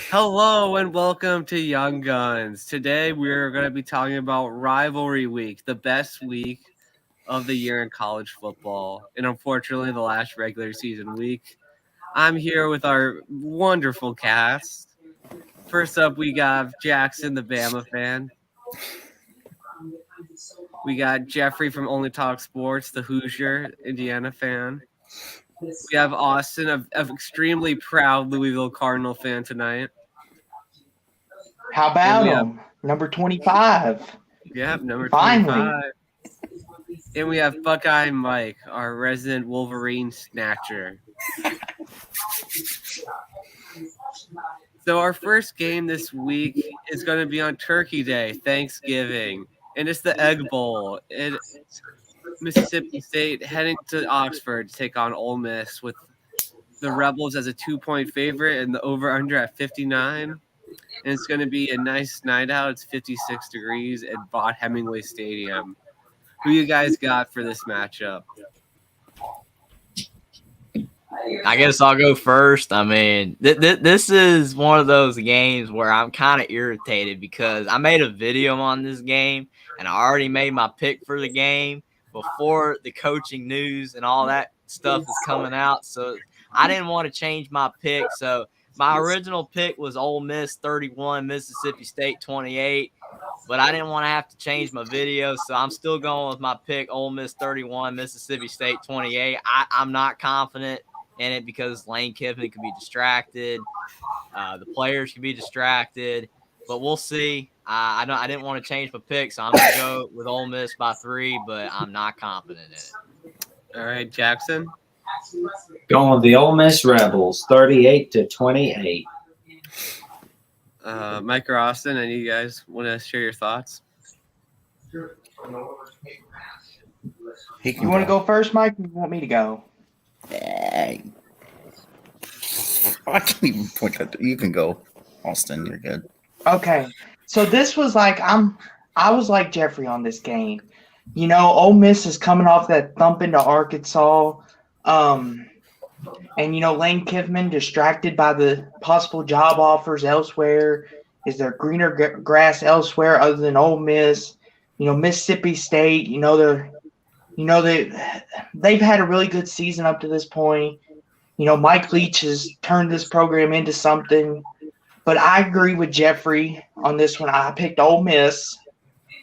Hello and welcome to Young Guns. Today we're going to be talking about Rivalry Week, the best week of the year in college football, and unfortunately the last regular season week. I'm here with our wonderful cast. First up, we got Jackson, the Bama fan. We got Jeffrey from Only Talk Sports, the Hoosier, Indiana fan. We have Austin, an extremely proud Louisville Cardinal fan tonight. How about him? Number 25. Yep, number Finally. 25. And we have Buckeye Mike, our resident Wolverine snatcher. So our first game this week is going to be on Turkey Day, Thanksgiving, and it's the Egg Bowl. It's Mississippi State heading to Oxford to take on Ole Miss with the Rebels as a 2-point favorite and the over-under at 59. And it's going to be a nice night out. It's 56 degrees at Vaught Hemingway Stadium. Who you guys got for this matchup? I guess I'll go first. I mean, this is one of those games where I'm kind of irritated because I made a video on this game and I already made my pick for the game before the coaching news and all that stuff is coming out. So I didn't want to change my pick. So my original pick was Ole Miss 31, Mississippi State 28. But I didn't want to have to change my video, so I'm still going with my pick, Ole Miss 31, Mississippi State 28. I'm not confident in it because Lane Kiffin could be distracted. The players could be distracted. But we'll see. I didn't want to change my pick, so I'm going to go with Ole Miss by 3, but I'm not confident in it. All right, Jackson? Going with the Ole Miss Rebels, 38-28. Mike or Austin, any of you guys want to share your thoughts? You want to go first, Mike? Or you want me to go? I can't even point that. You can go, Austin. You're good. Okay. So this was like I was like Jeffrey on this game. You know, Ole Miss is coming off that thump into Arkansas. And, you know, Lane Kiffin, distracted by the possible job offers elsewhere. Is there greener grass elsewhere other than Ole Miss? You know, Mississippi State, they've had a really good season up to this point. You know, Mike Leach has turned this program into something. But I agree with Jeffrey on this one. I picked Ole Miss,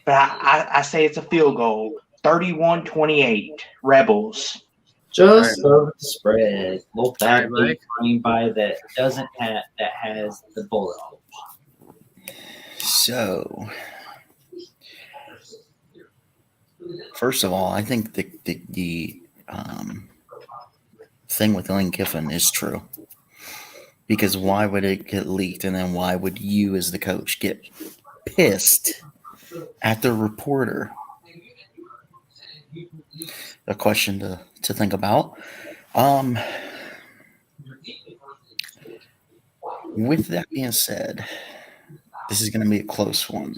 but I say it's a field goal. 31-28, Rebels. Just over the spread. Little back Mike. running by that has the bullet hole. So, first of all, I think the thing with Lane Kiffin is true. Because why would it get leaked, and then why would you, as the coach, get pissed at the reporter? A question to think about. With that being said, this is going to be a close one.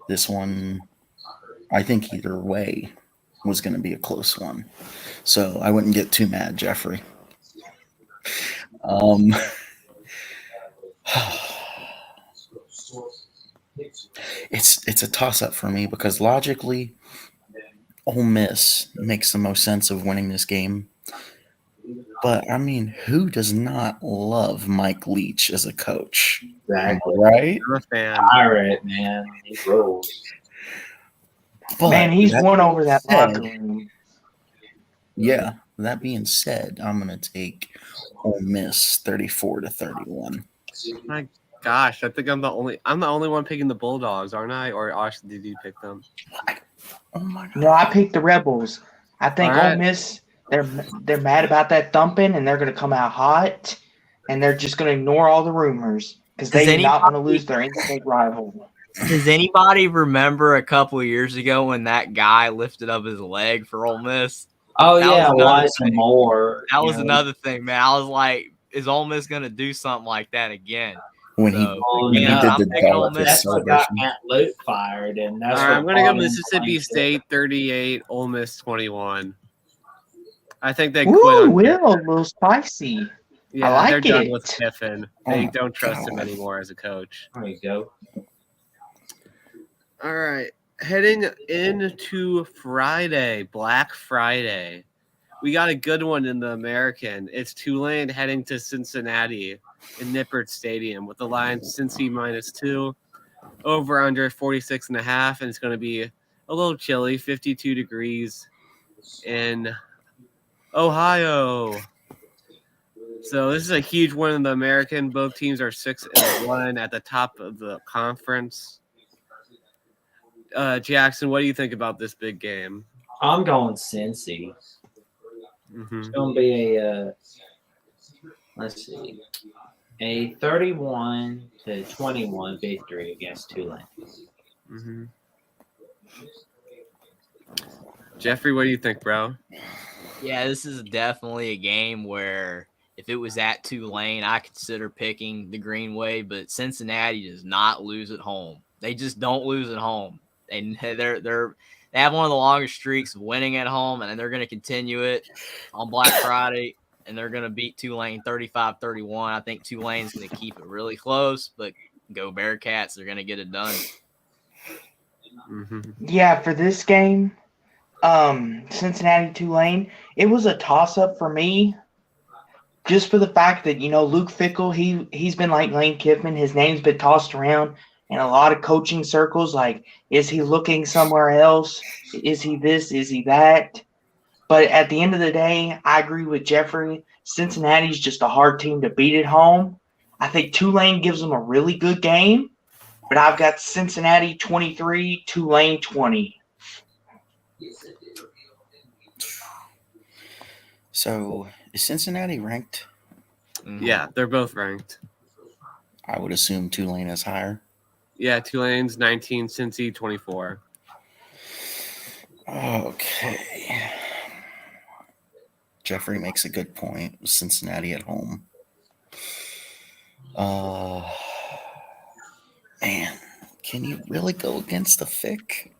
This one, I think either way was going to be a close one. So I wouldn't get too mad, Jeffrey. It's a toss-up for me because logically, Ole Miss makes the most sense of winning this game. But, I mean, who does not love Mike Leach as a coach? Exactly. Right? I'm a fan. Pirate, man. He rolls. But Man, he's that won over that said- locker room. Yeah, that being said, I'm going to take Ole Miss 34-31. My gosh, I think I'm the only one picking the Bulldogs, aren't I? Or Austin, did you pick them? Oh, my God. No, I picked the Rebels. I think All right. Ole Miss, they're mad about that thumping, and they're going to come out hot, and they're just going to ignore all the rumors because they do not want to lose their in-state rival. Does anybody remember a couple of years ago when that guy lifted up his leg for Ole Miss? Oh, That yeah, was another Wise thing. Moore. That was another thing, man. I was like, is Ole Miss going to do something like that again? When he, So, Oh, when he yeah, did I'm the picking Ole Dolphins Miss. That's what got celebration. Matt Luke fired, and that's All right, I'm what going to go brought him Mississippi to State 38, Ole Miss 21. I think they Ooh, quit on Will, a little spicy. Yeah, like they're done it. with Kiffin. Oh They my don't trust him God. anymore as a coach. There you go. All right, heading into Friday, Black Friday. We got a good one in the American. It's Tulane heading to Cincinnati in Nippert Stadium with the line Cincy -2, over under 46.5, and it's going to be a little chilly, 52 degrees in Ohio. So this is a huge one in the American. Both teams are 6-1 at the top of the conference. Jackson, what do you think about this big game? I'm going Cincy. Mm-hmm. It's going to be a, let's see, a 31-21 victory against Tulane. Mm-hmm. Jeffrey, what do you think, bro? Yeah, this is definitely a game where if it was at Tulane, I consider picking the Greenway, but Cincinnati does not lose at home. They just don't lose at home. And they have one of the longest streaks of winning at home, and they're going to continue it on Black Friday, and they're going to beat Tulane 35-31. I think Tulane's going to keep it really close, but go Bearcats. They're going to get it done. Mm-hmm. Yeah, for this game, Cincinnati Tulane, it was a toss-up for me. Just for the fact that, Luke Fickell, he's been like Lane Kiffin. His name's been tossed around in a lot of coaching circles. Like, is he looking somewhere else? Is he this? Is he that? But at the end of the day, I agree with Jeffrey. Cincinnati's just a hard team to beat at home. I think Tulane gives them a really good game, but I've got Cincinnati 23, Tulane 20. So is Cincinnati ranked? Mm-hmm. Yeah, they're both ranked. I would assume Tulane is higher. Yeah, Tulane's 19, Cincy 24. Okay. Jeffrey makes a good point. Cincinnati at home. Man, can you really go against the Fick?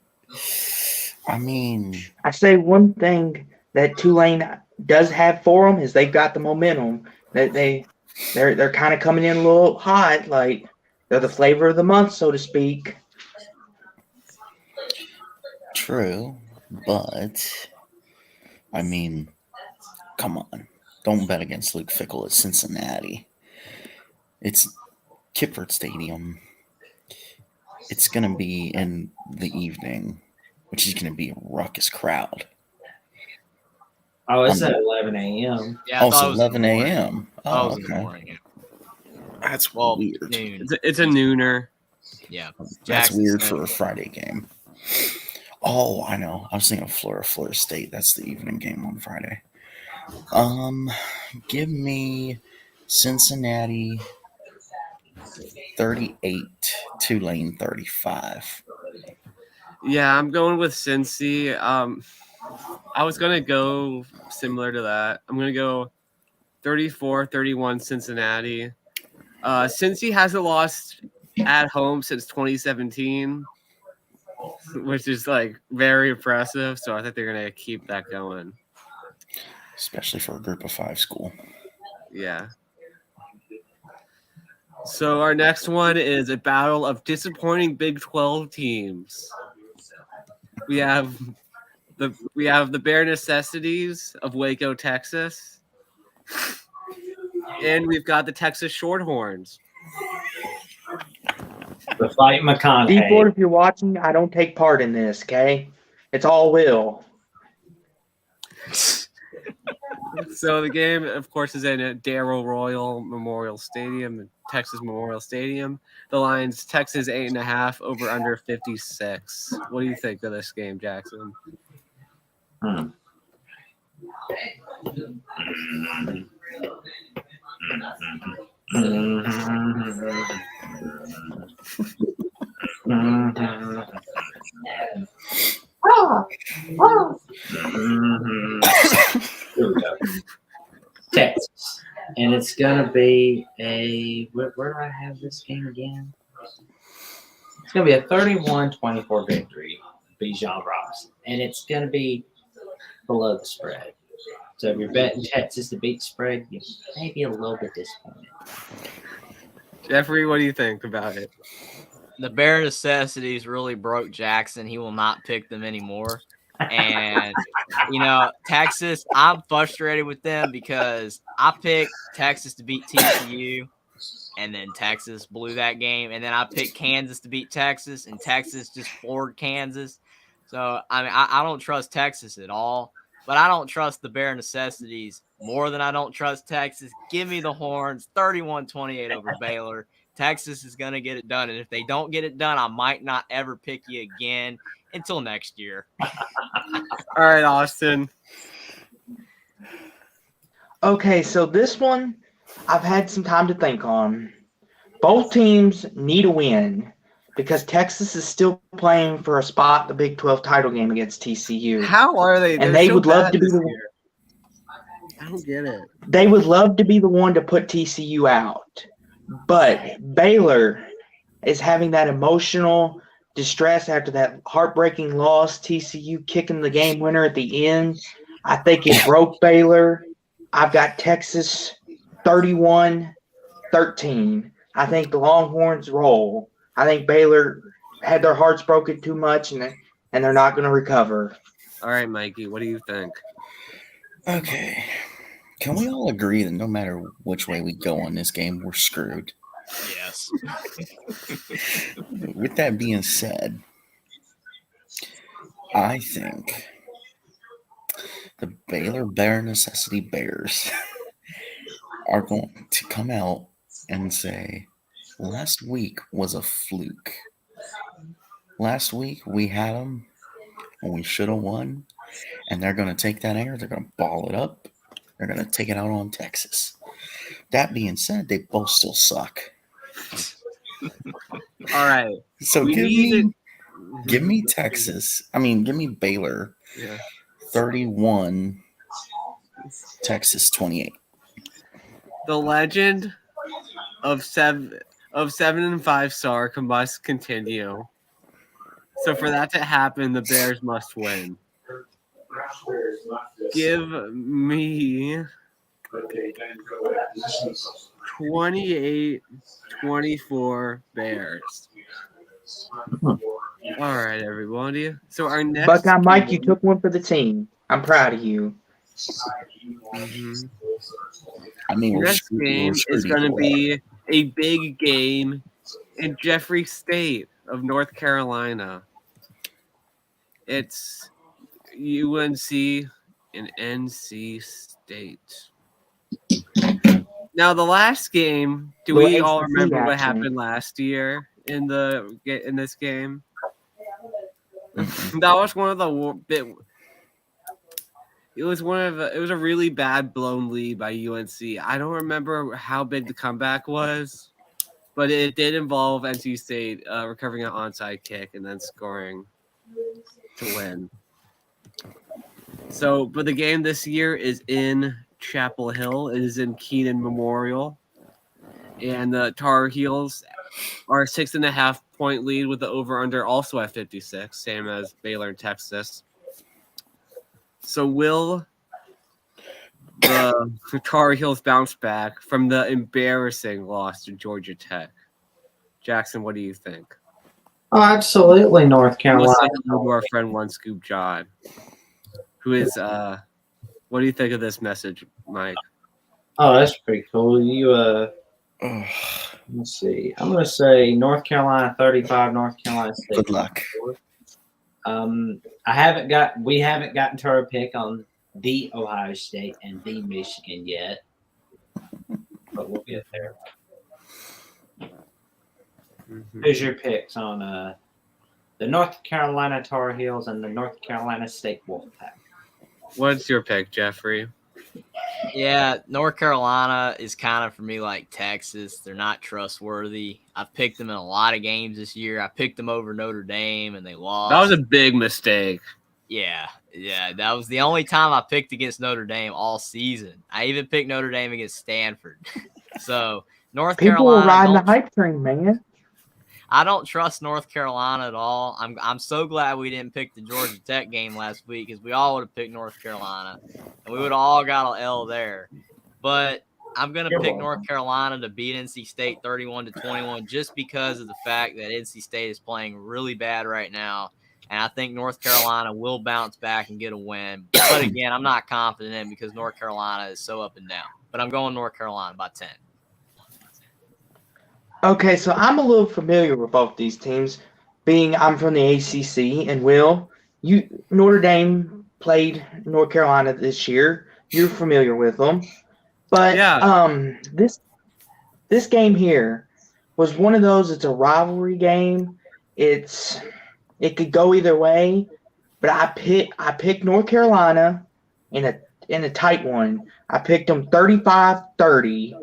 I mean, I say one thing that Tulane does have for them is they've got the momentum. They're kind of coming in a little hot, like they're the flavor of the month, so to speak. true, but I mean, come on. Don't bet against Luke Fickell at Cincinnati. It's Kippert Stadium. It's going to be in the evening, which is going to be a ruckus crowd. Oh, it's at 11 a.m. Yeah, I thought Also, it was in the 11 morning. a.m. I thought it was in the morning. That's Well, weird. noon. It's a nooner. Yeah. That's Jackson weird said- for a Friday game. Oh, I know. I was thinking of Florida State. That's the evening game on Friday. Give me Cincinnati 38, Tulane 35. Yeah, I'm going with Cincy. I was going to go similar to that. I'm going to go 34-31 Cincinnati. Cincy hasn't lost at home since 2017, which is like very impressive. So I think they're going to keep that going. Especially for a group of 5 school. Yeah. So our next one is a battle of disappointing Big 12 teams. We have the bare necessities of Waco, Texas. And we've got the Texas Shorthorns. The fight McConaughey. D-Ford, if you're watching, I don't take part in this, okay? It's all Will. So the game, of course, is in Darrell Royal Memorial Stadium, Texas Memorial Stadium. The line's Texas 8.5 over under 56. What do you think of this game, Jackson? Here we go. Texas. And it's going to be a. Where do I have this game again? It's going to be a 31-24 victory, Bijan Robinson. And it's going to be below the spread. So if you're betting Texas to beat spread, you may be a little bit disappointed. Jeffrey, what do you think about it? The bare necessities really broke Jackson. He will not pick them anymore. And, Texas, I'm frustrated with them because I picked Texas to beat TCU, and then Texas blew that game. And then I picked Kansas to beat Texas, and Texas just floored Kansas. So, I don't trust Texas at all, but I don't trust the bare necessities more than I don't trust Texas. Give me the horns, 31-28 over Baylor. Texas is going to get it done. And if they don't get it done, I might not ever pick you again until next year. All right, Austin. Okay, so this one I've had some time to think on. Both teams need a win because Texas is still playing for a spot in the Big 12 title game against TCU. How are they? And they would love to be the year. I don't get it. They would love to be the one to put TCU out. But Baylor is having that emotional distress after that heartbreaking loss, TCU kicking the game winner at the end. I think it broke Baylor. I've got Texas 31-13. I think the Longhorns roll. I think Baylor had their hearts broken too much, and they're not going to recover. All right, Mikey, what do you think? Okay. Can we all agree that no matter which way we go on this game, we're screwed? Yes. With that being said, I think the Baylor Bare Necessity Bears are going to come out and say, last week was a fluke. Last week we had them and we should have won. And they're going to take that air. They're going to ball it up. They're going to take it out on Texas. That being said, they both still suck. All right. So give me Texas. Give me Baylor. Yeah. 31, Texas 28. The legend of 7-5 star must continue. So for that to happen, the Bears must win. Give me 28-24 Bears. All right, everybody. So our next Buckeye Mike, you took one for the team. I'm proud of you. Mhm. We're Next game is going to be a big game in Jeffrey State of North Carolina. It's UNC and NC State. Now, the last game, do we all remember what happened last year in this game? That was one of the It was a really bad blown lead by UNC. I don't remember how big the comeback was, but it did involve NC State recovering an onside kick and then scoring to win. So, but the game this year is in Chapel Hill. It is in Keenan Memorial, and the Tar Heels are a 6.5 point lead with the over/under also at 56, same as Baylor and Texas. So will the Tar Heels bounce back from the embarrassing loss to Georgia Tech? Jackson, what do you think? Oh, absolutely, North Carolina. Let's say hello to our friend One Scoop John, who is what do you think of this message, Mike? Oh, that's pretty cool. Let's see. I'm going to say North Carolina 35, North Carolina State. Good luck. We haven't gotten to our pick on the Ohio State and the Michigan yet, but we'll get there. Mm-hmm. Who's your picks on the North Carolina Tar Heels and the North Carolina State Wolfpack? What's your pick, Jeffrey? Yeah, North Carolina is kind of for me like Texas. They're not trustworthy. I've picked them in a lot of games this year. I picked them over Notre Dame, and they lost. That was a big mistake. Yeah. That was the only time I picked against Notre Dame all season. I even picked Notre Dame against Stanford. So North People Carolina. were riding the hype train, man. I don't trust North Carolina at all. I'm so glad we didn't pick the Georgia Tech game last week because we all would have picked North Carolina, and we would have all got an L there. But I'm going to pick North Carolina to beat NC State 31-21 just because of the fact that NC State is playing really bad right now. And I think North Carolina will bounce back and get a win. But again, I'm not confident in because North Carolina is so up and down. But I'm going North Carolina by 10. Okay, so I'm a little familiar with both these teams, being I'm from the ACC, and Notre Dame played North Carolina this year. You're familiar with them, but Yeah. this game here was one of those. It's a rivalry game. It could go either way, but I picked North Carolina in a tight one. I picked them 35-30.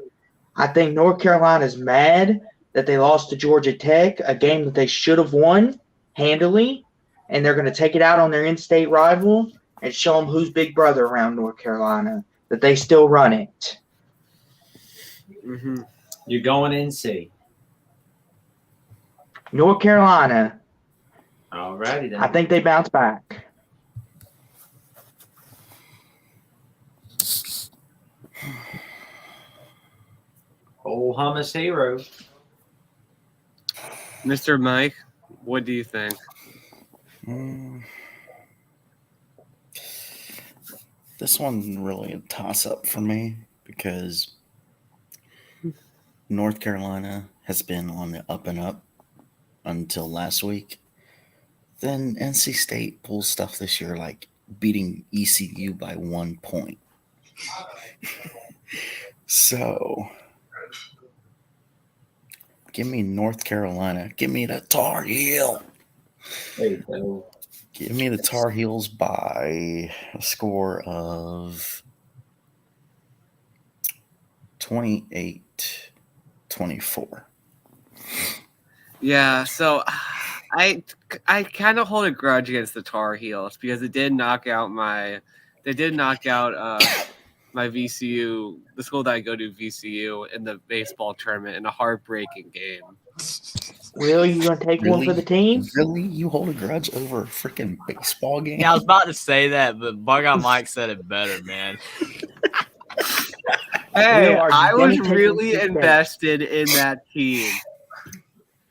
I think North Carolina's mad that they lost to Georgia Tech, a game that they should have won handily, and they're going to take it out on their in-state rival and show them who's big brother around North Carolina, that they still run it. Mm-hmm. You're going NC. North Carolina. Alrighty then. I think they bounce back. Old hummus hero. Mr. Mike, what do you think? This one's really a toss-up for me because North Carolina has been on the up and up until last week. Then NC State pulls stuff this year like beating ECU by 1 point. So, give me North Carolina. Give me the Tar Heel. There you go. Give me the Tar Heels by a score of 28-24. Yeah, so I kind of hold a grudge against the Tar Heels because they did knock out my VCU, the school that I go to, VCU, in the baseball tournament in a heartbreaking game. Really? You going to take one for the team? Really? You hold a grudge over a freaking baseball game? Yeah, I was about to say that, but Bug Out Mike said it better, man. Hey, Will, are you I gonna was take really NC State? invested in that team.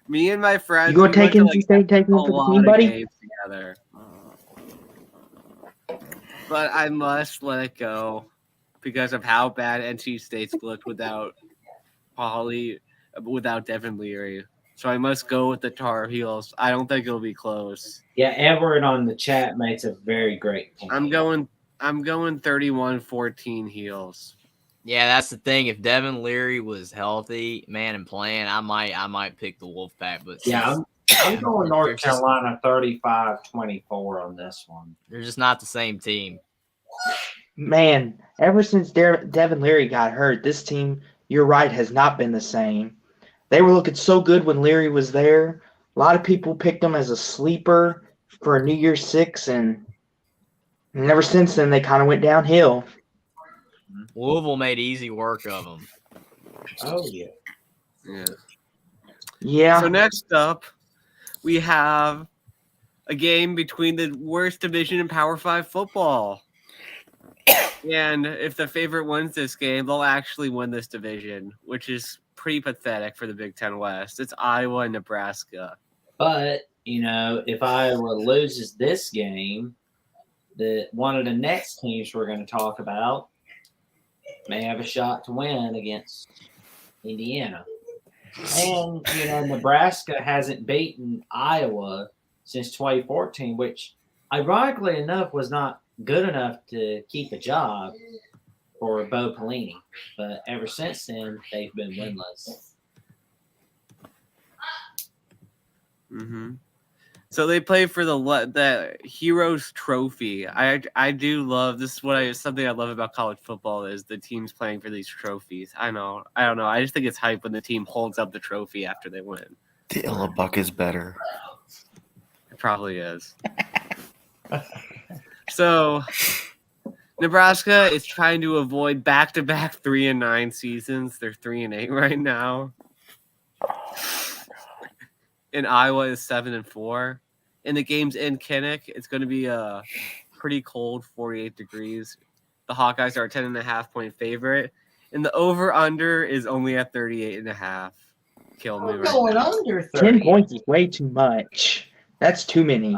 Me and my friends, You going to we take went NC State, take a one for the lot team, of buddy? games together. But I must let it go because of how bad NC State's looked without Devin Leary. So I must go with the Tar Heels. I don't think it'll be close. Yeah, Everett on the chat makes a very great point. I'm going 31-14 Heels. Yeah, that's the thing. If Devin Leary was healthy, man, and playing, I might pick the Wolfpack. But Yeah, I'm going they're North Carolina 35-24 on this one. They're just not the same team. Man, ever since Devin Leary got hurt, this team, you're right, has not been the same. They were looking so good when Leary was there. A lot of people picked them as a sleeper for a New Year's Six, and ever since then, they kind of went downhill. Louisville made easy work of them. Oh, yeah. Yeah. So next up, we have a game between the worst division in Power 5 football. And if the favorite wins this game, they'll actually win this division, which is pretty pathetic for the Big Ten West. It's Iowa and Nebraska. But, if Iowa loses this game, one of the next teams we're going to talk about may have a shot to win against Indiana. And, Nebraska hasn't beaten Iowa since 2014, which, ironically enough, was not good enough to keep a job for Bo Pelini. But ever since then, they've been winless. Mm-hmm. So they play for the Heroes Trophy. I do love this. Is something I love about college football is the teams playing for these trophies. I don't know. I just think it's hype when the team holds up the trophy after they win. The Illabuck is better. It probably is. So Nebraska is trying to avoid back-to-back 3-9 seasons. They're 3-8 right now. and Iowa is 7-4. And the game's in Kinnick. It's going to be a pretty cold 48 degrees. The Hawkeyes are a 10.5-point favorite. And the over-under is only at 38.5. Kill me I'm right going now. under 30. 10 points is way too much. That's too many.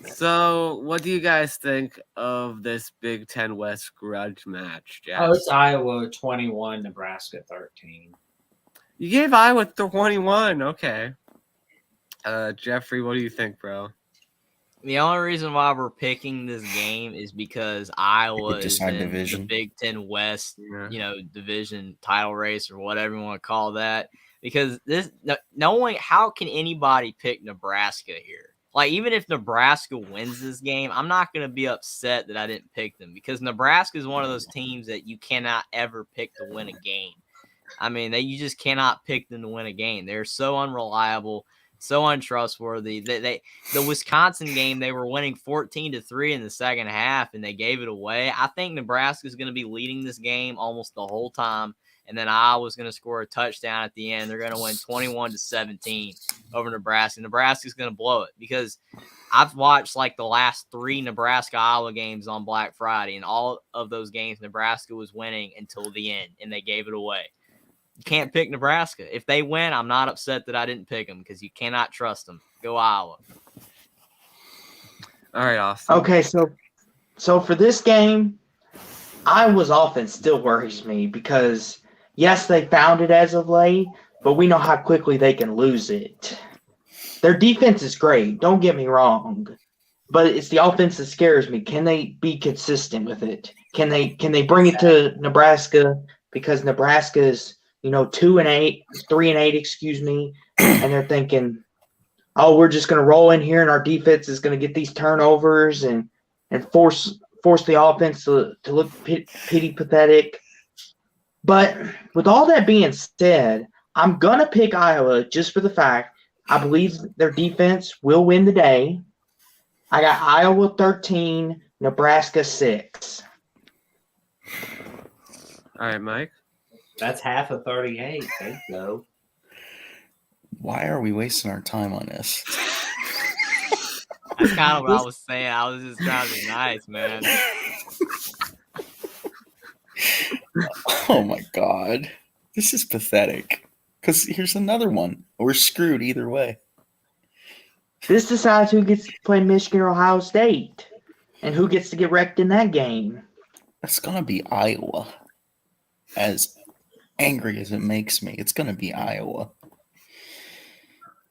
So, what do you guys think of this Big Ten West grudge match, Jack? Oh, it's Iowa 21, Nebraska 13. You gave Iowa 21. Okay. Jeffrey, what do you think, bro? The only reason why we're picking this game is because Iowa is decide in division. the Big Ten West, Yeah. division title race or whatever you want to call that. Because knowing how can anybody pick Nebraska here? Like, even if Nebraska wins this game, I'm not going to be upset that I didn't pick them because Nebraska is one of those teams that you cannot ever pick to win a game. I mean, you just cannot pick them to win a game. They're so unreliable, so untrustworthy. The Wisconsin game, they were winning 14-3 in the second half, and they gave it away. I think Nebraska is going to be leading this game almost the whole time, and then Iowa's going to score a touchdown at the end. They're going to win 21-17 over Nebraska. Nebraska's going to blow it because I've watched like the last 3 Nebraska-Iowa games on Black Friday, and all of those games Nebraska was winning until the end, and they gave it away. You can't pick Nebraska. If they win, I'm not upset that I didn't pick them because you cannot trust them. Go Iowa. All right, Austin. Okay, so for this game, Iowa's offense still worries me because, yes, they found it as of late, but we know how quickly they can lose it. Their defense is great, don't get me wrong, but it's the offense that scares me. Can they be consistent with it? Can they bring it to Nebraska? Because Nebraska is 2-8, 3-8, excuse me, and they're thinking, oh, we're just going to roll in here and our defense is going to get these turnovers and force the offense to look pity pathetic. But with all that being said, I'm going to pick Iowa just for the fact I believe their defense will win the day. I got Iowa 13, Nebraska 6. All right, Mike. That's half of 38. There you go. Why are we wasting our time on this? That's kind of what I was saying. I was just trying to be nice, man. Oh my god. This is pathetic. Because here's another one. We're screwed either way. This decides who gets to play Michigan or Ohio State and who gets to get wrecked in that game. That's going to be Iowa. As angry as it makes me, it's going to be Iowa.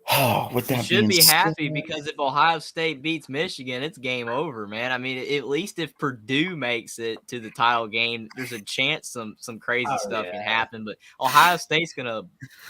Oh, with that You should being be said, happy because if Ohio State beats Michigan, it's game over, man. I mean, at least if Purdue makes it to the title game, there's a chance some crazy stuff can happen. But Ohio State's gonna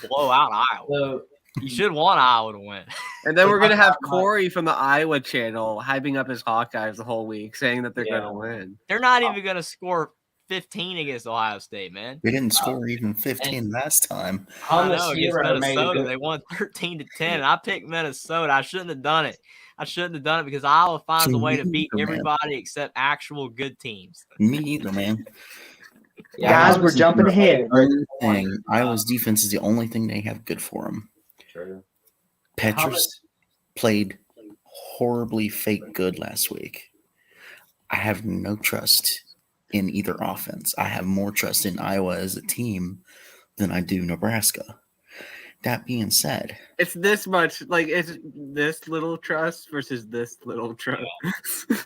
blow out Iowa. So You should want Iowa to win. And then we're going to have Corey from the Iowa channel hyping up his Hawkeyes the whole week, saying that they're going to win. They're not even gonna score 15 against Ohio State, man. they didn't score even 15 last time. I know, Hummus against Hero made a Minnesota, good they won 13-10. And I picked Minnesota. I shouldn't have done it. Because Iowa finds a way to beat everybody except actual good teams. Me either, man. Guys, we're jumping ahead. Iowa's defense is the only thing they have good for them. True. Petrus played horribly fake good last week. I have no trust in either offense. I have more trust in Iowa as a team than I do Nebraska. That being said, It's this much, like it's this little trust versus this little trust. that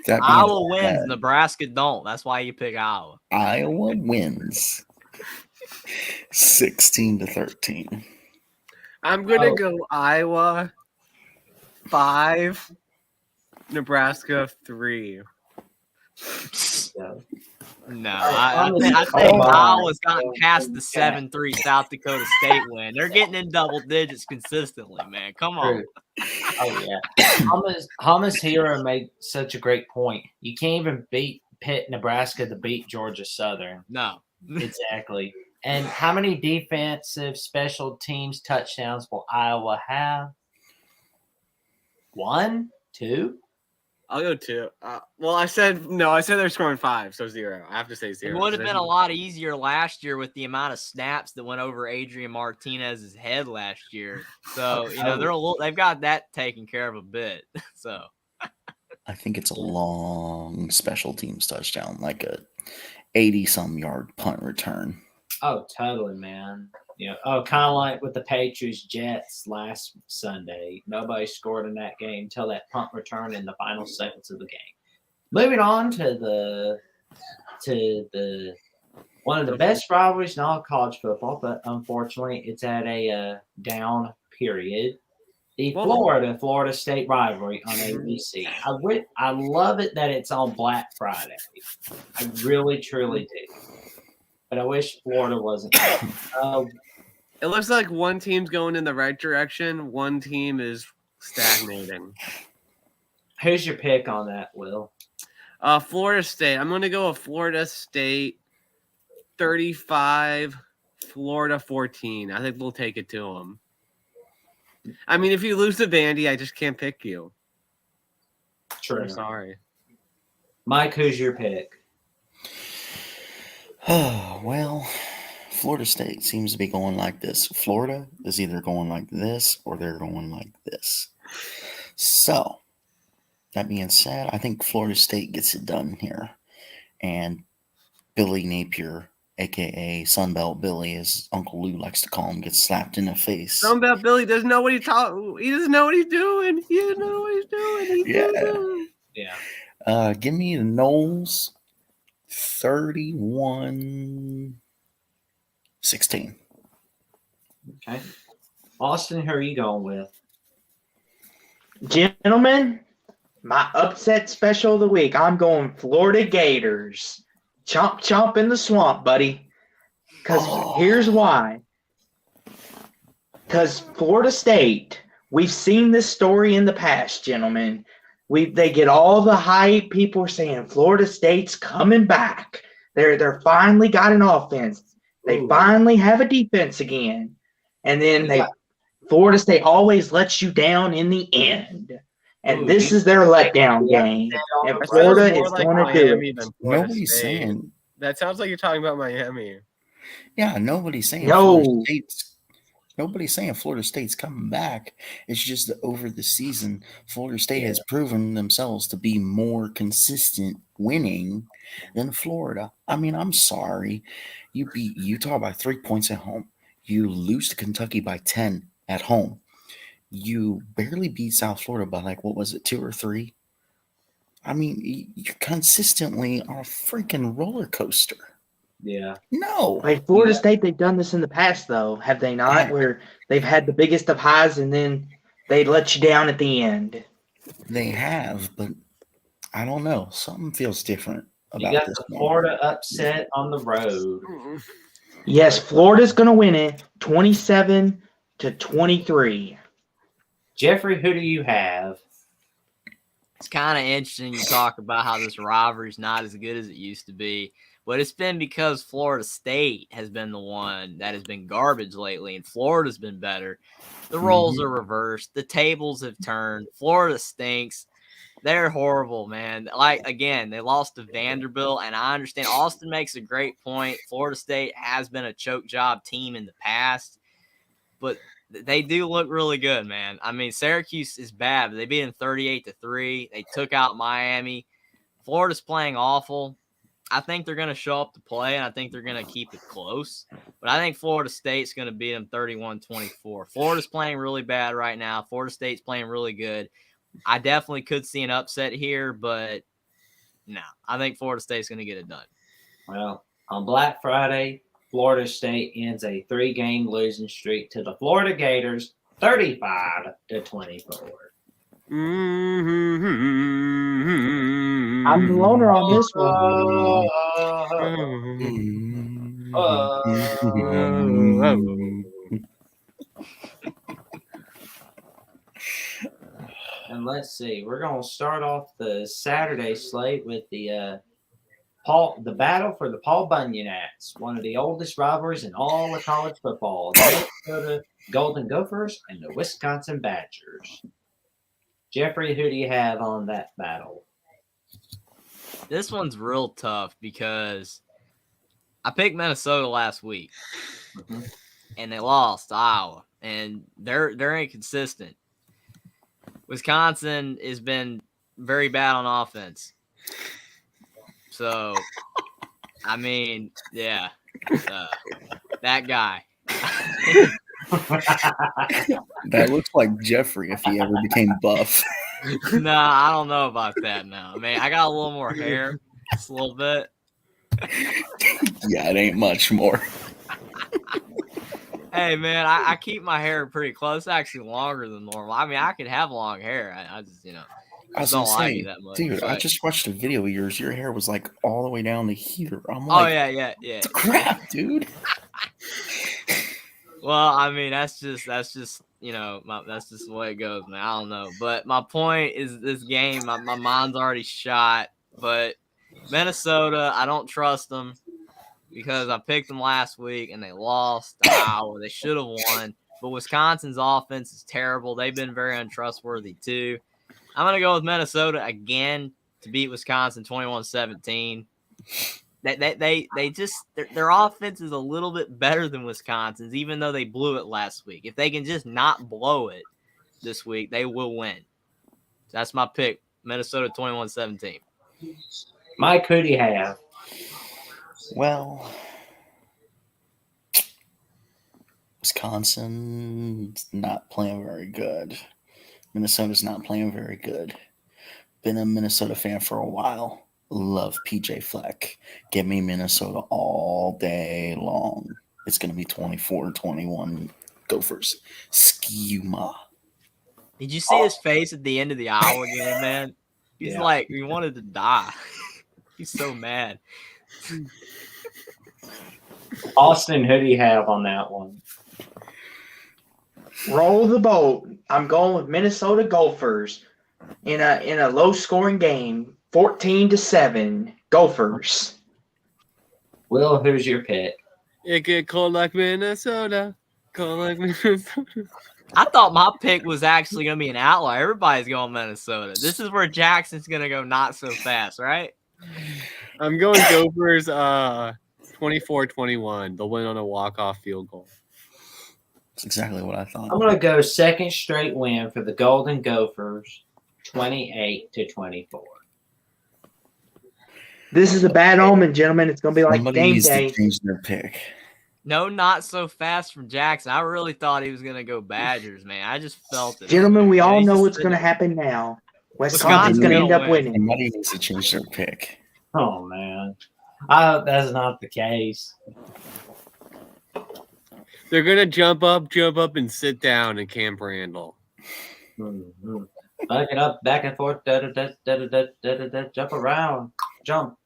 being Iowa wins, said, Nebraska don't. That's why you pick Iowa. Iowa wins 16-13. I'm going to go Iowa 5, Nebraska 3. No, I think Iowa's gotten past the 7-3 South Dakota State win. They're getting in double digits consistently, man. Come on. Oh yeah, Hummus Hero made such a great point. You can't even beat Nebraska to beat Georgia Southern. No. Exactly. And how many defensive special teams touchdowns will Iowa have? 1, 2? I'll go 2. Well, I said they're scoring 5, so 0. I have to say 0. It would have been a lot easier last year with the amount of snaps that went over Adrian Martinez's head last year. So they've got that taken care of a bit. So I think it's a long special teams touchdown, like a 80-some yard punt return. Oh, totally, man. Kind of like with the Patriots Jets last Sunday. Nobody scored in that game until that punt return in the final seconds of the game. Moving on to the one of the best rivalries in all college football, but unfortunately it's at a down period. The Florida State rivalry on ABC. I love it that it's on Black Friday. I really, truly do. But I wish Florida wasn't. It looks like one team's going in the right direction. One team is stagnating. Who's your pick on that, Will? Florida State. I'm going to go with Florida State 35, Florida 14. I think we'll take it to them. I mean, if you lose to Vandy, I just can't pick you. True. I'm sorry. Mike, who's your pick? Oh, well, Florida State seems to be going like this. Florida is either going like this or they're going like this. So, that being said, I think Florida State gets it done here. And Billy Napier, a.k.a. Sunbelt Billy, as Uncle Lou likes to call him, gets slapped in the face. Sunbelt Billy doesn't know what he doesn't know what he's doing. He doesn't know what he's doing. Yeah. Give me the Noles 31-16. Okay. Austin, who are you going with? Gentlemen, my upset special of the week. I'm going Florida Gators. Chomp, chomp in the swamp, buddy. Because here's why. Because Florida State, we've seen this story in the past, gentlemen. They get all the hype. People are saying Florida State's coming back. They're finally got an offense. They finally have a defense again. And then Florida State always lets you down in the end. And this is their letdown game. And Florida is going to do it. Nobody's saying. That sounds like you're talking about Miami. Yeah, nobody's saying Nobody's saying Florida State's coming back. It's just that over the season, Florida State has proven themselves to be more consistent winning than Florida. I mean, I'm sorry. You beat Utah by 3 points at home. You lose to Kentucky by 10 at home. You barely beat South Florida by 2 or 3? I mean, you're consistently on a freaking roller coaster. Yeah. No. Like Florida State, they've done this in the past, though, have they not? Yeah. Where they've had the biggest of highs and then they let you down at the end. They have, but I don't know. Something feels different about You got this the one. Florida upset on the road. Yes, Florida's going to win it 27-23. Jeffrey, who do you have? It's kind of interesting you talk about how this rivalry's not as good as it used to be. But it's been because Florida State has been the one that has been garbage lately, and Florida's been better. The roles are reversed. The tables have turned. Florida stinks. They're horrible, man. Again, they lost to Vanderbilt, and I understand Austin makes a great point. Florida State has been a choke job team in the past, but they do look really good, man. I mean, Syracuse is bad, but they beat them 38-3. They took out Miami. Florida's playing awful. I think they're going to show up to play, and I think they're going to keep it close. But I think Florida State's going to beat them 31-24. Florida's playing really bad right now. Florida State's playing really good. I definitely could see an upset here, but no, I think Florida State's going to get it done. Well, on Black Friday, Florida State ends a 3-game losing streak to the Florida Gators, 35-24. I'm the loner on this one. And let's see, we're going to start off the Saturday slate with the battle for the Paul Bunyan-ats, one of the oldest rivalries in all of college football. The Minnesota Golden Gophers and the Wisconsin Badgers. Jeffrey, who do you have on that battle? This one's real tough because I picked Minnesota last week, and they lost to Iowa, and they're inconsistent. Wisconsin has been very bad on offense. So, I mean, yeah, that guy. That looks like Jeffrey if he ever became buff. No, I don't know about that now. I mean, I got a little more hair, just a little bit. Yeah, it ain't much more. Hey, man, I keep my hair pretty close. It's actually longer than normal. I mean, I could have long hair. I just, I was don't gonna like say, it that much. dude, I But- just watched a video of yours. Your hair was like all the way down to here. I'm Oh, like, yeah. crap, dude. Well, I mean, that's just that's just the way it goes, man. I don't know. But my point is this game, my mind's already shot. But Minnesota, I don't trust them because I picked them last week and they lost to Iowa. They should have won. But Wisconsin's offense is terrible. They've been very untrustworthy too. I'm going to go with Minnesota again to beat Wisconsin 21-17. They just their offense is a little bit better than Wisconsin's, even though they blew it last week. If they can just not blow it this week, they will win. That's my pick. Minnesota 21-17. Mike, who do you have? Well, Wisconsin's not playing very good. Minnesota's not playing very good. Been a Minnesota fan for a while. Love PJ Fleck. Give me Minnesota all day long. It's going to be 24-21 Gophers. Schema. Did you see his face at the end of the Iowa game, man? He's like, he wanted to die. He's so mad. Austin, who do you have on that one? Roll the boat. I'm going with Minnesota Gophers in a low scoring game, 14-7 Gophers. Will, who's your pick? It get cold like Minnesota. Cold like Minnesota. I thought my pick was actually going to be an outlier. Everybody's going Minnesota. This is where Jackson's going to go not so fast, right? I'm going Gophers 24-21. They'll win on a walk-off field goal. That's exactly what I thought. I'm going to go second straight win for the Golden Gophers, 28-24. This is a bad omen, gentlemen. It's going to be like Somebody game needs day. to change their pick. No, not so fast from Jackson. I really thought he was going to go Badgers, man. I just felt it. Gentlemen, we all he's know just what's going to sitting- happen now. Wisconsin's Wisconsin's going to gonna end up win. winning. Somebody needs to change their pick. Oh, man. I hope that's not the case. They're going to jump up, and sit down in Camp Randall. Mm-hmm. Back it up, back and forth, jump around, jump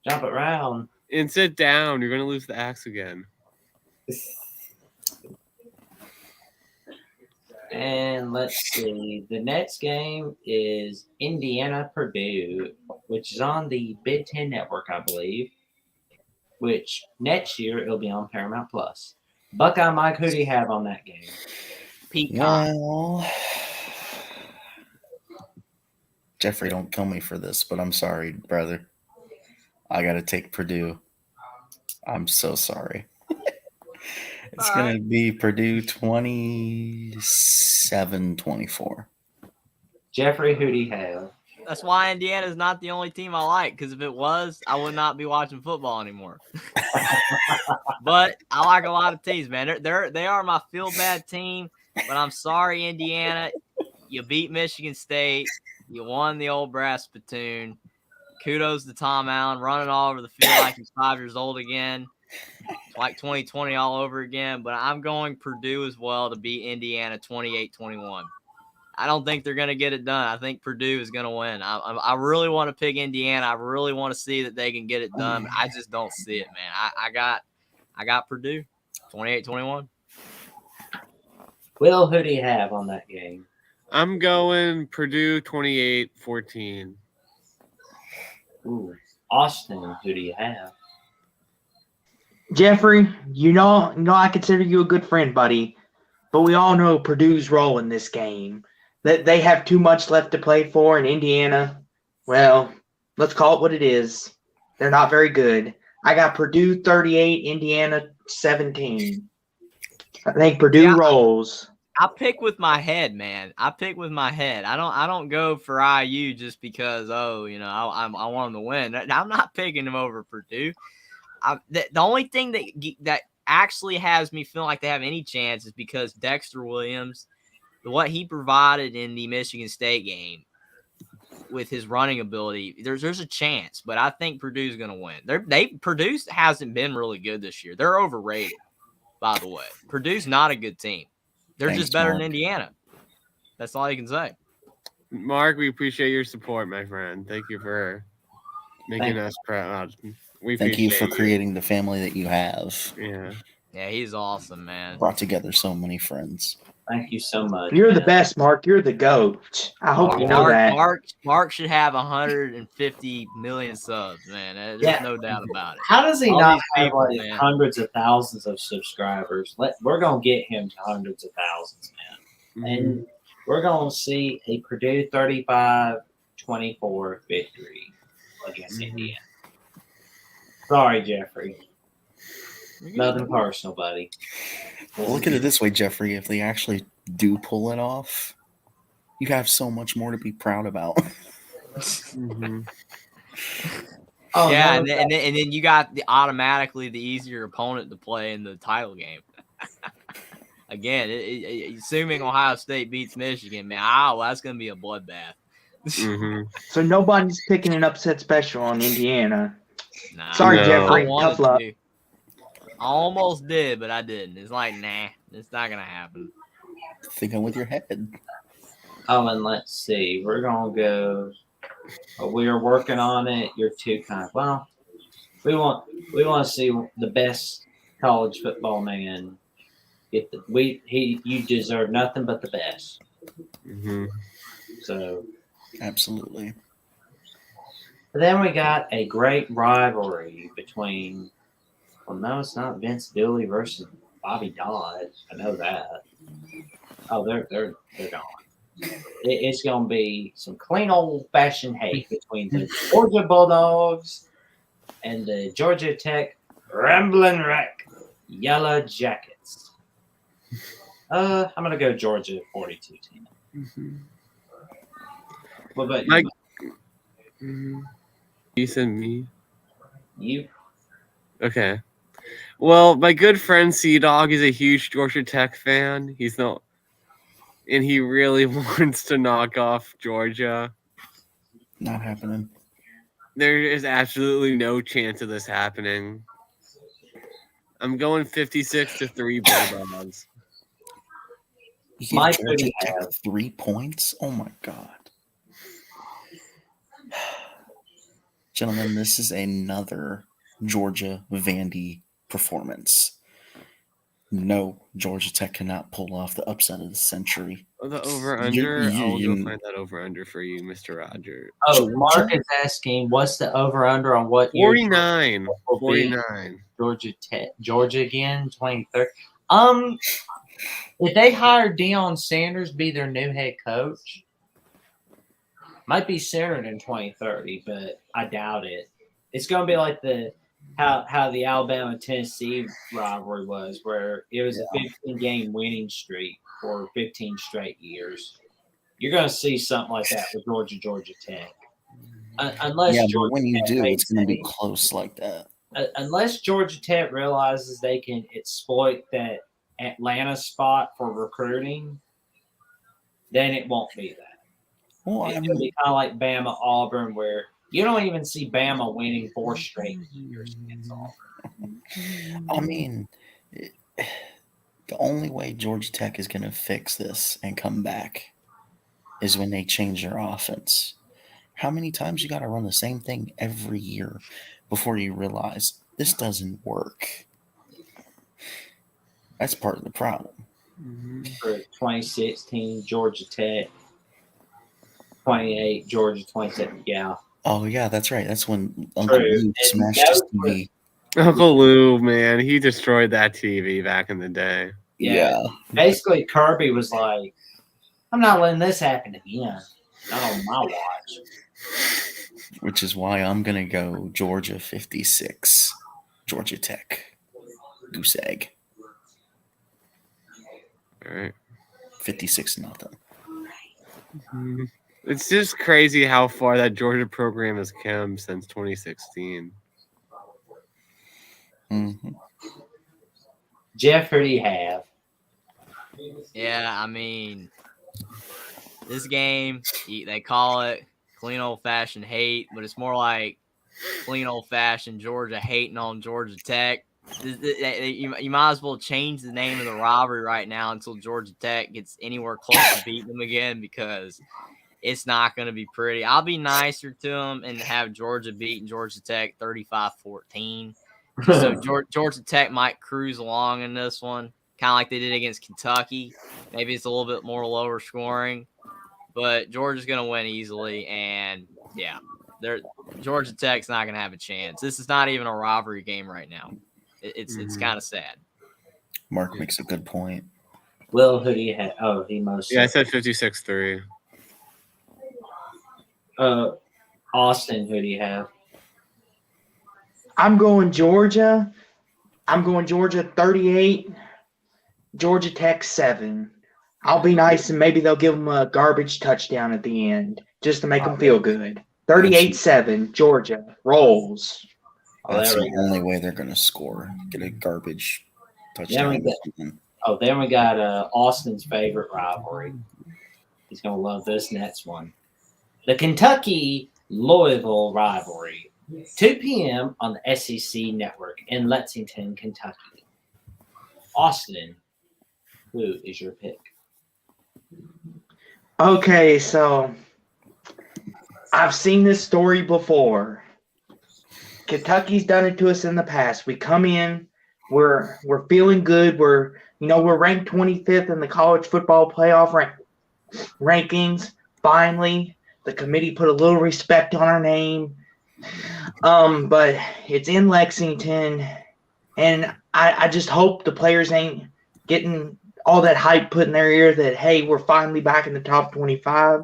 around. And sit down. You're going to lose the axe again. And let's see. The next game is Indiana-Purdue, which is on the Big Ten Network, I believe. Which next year it'll be on Paramount Plus. Buckeye Mike, who do you have on that game? Peacock. Well, Jeffrey, don't kill me for this, but I'm sorry, brother. I got to take Purdue. I'm so sorry. It's going to be Purdue 27-24. Jeffrey, who do you have? That's why Indiana's not the only team I like, because if it was, I would not be watching football anymore. But I like a lot of teams, man. They are my feel-bad team, but I'm sorry, Indiana. You beat Michigan State. You won the old brass spittoon. Kudos to Tom Allen running all over the field like he's 5 years old again. Like 2020 all over again. But I'm going Purdue as well to beat Indiana 28-21. I don't think they're going to get it done. I think Purdue is going to win. I really want to pick Indiana. I really want to see that they can get it done. But I just don't see it, man. I got Purdue 28-21. Will, who do you have on that game? I'm going Purdue 28-14. Ooh. Austin, who do you have? Jeffrey, you know I consider you a good friend, buddy. But we all know Purdue's role in this game. that they have too much left to play for, and Indiana, well, let's call it what it is. They're not very good. I got Purdue 38, Indiana 17. I think Purdue rolls. I pick with my head, man. I pick with my head. I don't go for IU just because I want them to win. I'm not picking them over Purdue. The only thing that actually has me feel like they have any chance is because Dexter Williams, what he provided in the Michigan State game with his running ability, there's a chance, but I think Purdue's going to win. Purdue hasn't been really good this year. They're overrated, by the way. Purdue's not a good team. They're just better than Indiana. That's all you can say. Mark, we appreciate your support, my friend. Thank you for making us proud. Thank you for creating the family that you have. Yeah, he's awesome, man. Brought together so many friends. Thank you so much. You're the best, Mark. You're the GOAT. I hope you know that. Mark should have 150 million subs, man. There's no doubt about it. How does he not have hundreds of thousands of subscribers? We're going to get him to hundreds of thousands, man. Mm-hmm. And we're going to see a Purdue 35-24 victory against Indiana. Sorry, Jeffrey. Nothing personal, buddy. Well, look at it this way, Jeffrey. If they actually do pull it off, you have so much more to be proud about. Mm-hmm. And then you got automatically the easier opponent to play in the title game. Again, assuming Ohio State beats Michigan, man, that's going to be a bloodbath. Mm-hmm. So nobody's picking an upset special on Indiana. Nah, Sorry, Jeffrey. Tough luck. I almost did, but I didn't. It's like, nah, it's not going to happen. Thinking with your head. Oh, and let's see. We're going to go. We are working on it. You're too kind. Well, we want to see the best college football man get you deserve nothing but the best. Mm-hmm. So absolutely. Then we got a great rivalry between. Well, no, it's not Vince Dooley versus Bobby Dodd. I know that. Oh, they're gone. It's going to be some clean old-fashioned hate between the Georgia Bulldogs and the Georgia Tech Ramblin' Wreck Yellow Jackets. I'm going to go Georgia 42-10. Mm-hmm. What about you? You said me? You? Okay. Well, my good friend C-Dog is a huge Georgia Tech fan. And he really wants to knock off Georgia. Not happening. There is absolutely no chance of this happening. I'm going 56-3 Bulldogs. My Georgia Tech 3 points? Oh my God. Gentlemen, this is another Georgia Vandy performance. No, Georgia Tech cannot pull off the upset of the century. The over-under? I'll go find that over-under for you, Mr. Roger. Oh, Mark is asking, what's the over-under on what 49. 49. Georgia again, 23rd. If they hire Deion Sanders be their new head coach, might be sooner than 2030, but I doubt it. It's going to be like how the Alabama-Tennessee rivalry was, where it was a 15-game winning streak for 15 straight years. You're going to see something like that with Georgia Tech. Unless but when you do, it's going to be close like that. Unless Georgia Tech realizes they can exploit that Atlanta spot for recruiting, then it won't be that. Well, it'll be kind of like Bama Auburn, where you don't even see Bama winning 4 straight years against Auburn. I mean, the only way Georgia Tech is going to fix this and come back is when they change their offense. How many times you got to run the same thing every year before you realize this doesn't work? That's part of the problem. For 2016, Georgia Tech. 28, Georgia 27. Yeah. Oh, yeah, that's right. That's when Uncle Lou smashed his TV. Uncle Lou, man, he destroyed that TV back in the day. Yeah. Basically, Kirby was like, I'm not letting this happen again. Not on my watch. Which is why I'm going to go Georgia 56, Georgia Tech. Goose egg. All right. 56-0. It's just crazy how far that Georgia program has come since 2016. Mm-hmm. Jeff, who do you have? Yeah, I mean, this game, they call it clean old-fashioned hate, but it's more like clean old-fashioned Georgia hating on Georgia Tech. You might as well change the name of the rivalry right now until Georgia Tech gets anywhere close to beating them again, because it's not going to be pretty. I'll be nicer to them and have Georgia beating Georgia Tech 35-14. Just so Georgia Tech might cruise along in this one, kind of like they did against Kentucky. Maybe it's a little bit more lower scoring, but Georgia's going to win easily. And yeah, Georgia Tech's not going to have a chance. This is not even a rivalry game right now. It's kind of sad. Mark makes a good point. Will, who do you have? Oh, he most. Yeah, I said 56-3. Austin, who do you have? I'm going Georgia. I'm going Georgia 38, Georgia Tech 7. I'll be nice and maybe they'll give them a garbage touchdown at the end just to make them feel good. 38-7, Georgia rolls. That's the only way they're going to score. Get a garbage touchdown. Then we got Austin's favorite rivalry. He's going to love this next one. The Kentucky-Louisville rivalry. 2 p.m. on the SEC Network in Lexington, Kentucky. Austin, who is your pick? Okay, so I've seen this story before. Kentucky's done it to us in the past. We come in, we're feeling good. We're ranked 25th in the college football playoff rankings. Finally, the committee put a little respect on our name. But it's in Lexington, and I just hope the players ain't getting all that hype put in their ear that, hey, we're finally back in the top 25.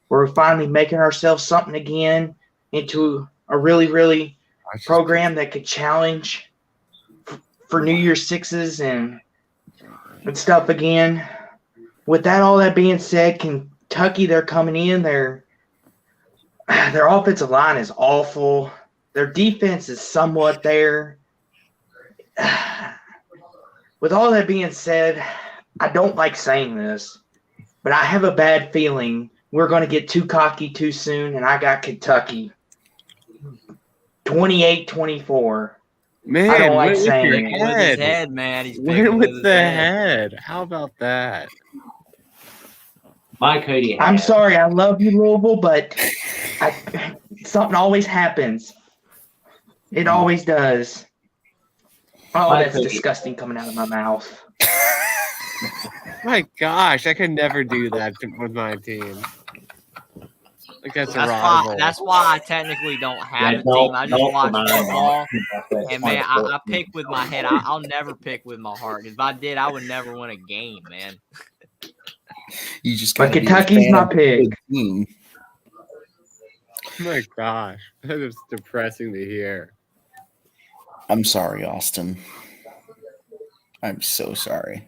We're finally making ourselves something again into a really, really program that could challenge for New Year's Sixes and stuff again. With all that being said, Kentucky, they're coming in. Their offensive line is awful. Their defense is somewhat there. With all that being said, I don't like saying this, but I have a bad feeling we're going to get too cocky too soon, and I got Kentucky 28-24. Man, I don't like with saying your it. With his head, man. He's Win with his the head. How about that? Mike, who do you have? I'm sorry, I love you, Louisville, but something always happens. It always does. Oh, that's disgusting coming out of my mouth. My gosh, I could never do that with my team. Like that's a rival. That's why I technically don't have a team. I just watch football. And man, I pick with my head. I'll never pick with my heart. If I did, I would never win a game, man. You just but Kentucky's my pick. Oh my gosh, that is depressing to hear. I'm sorry, Austin. I'm so sorry.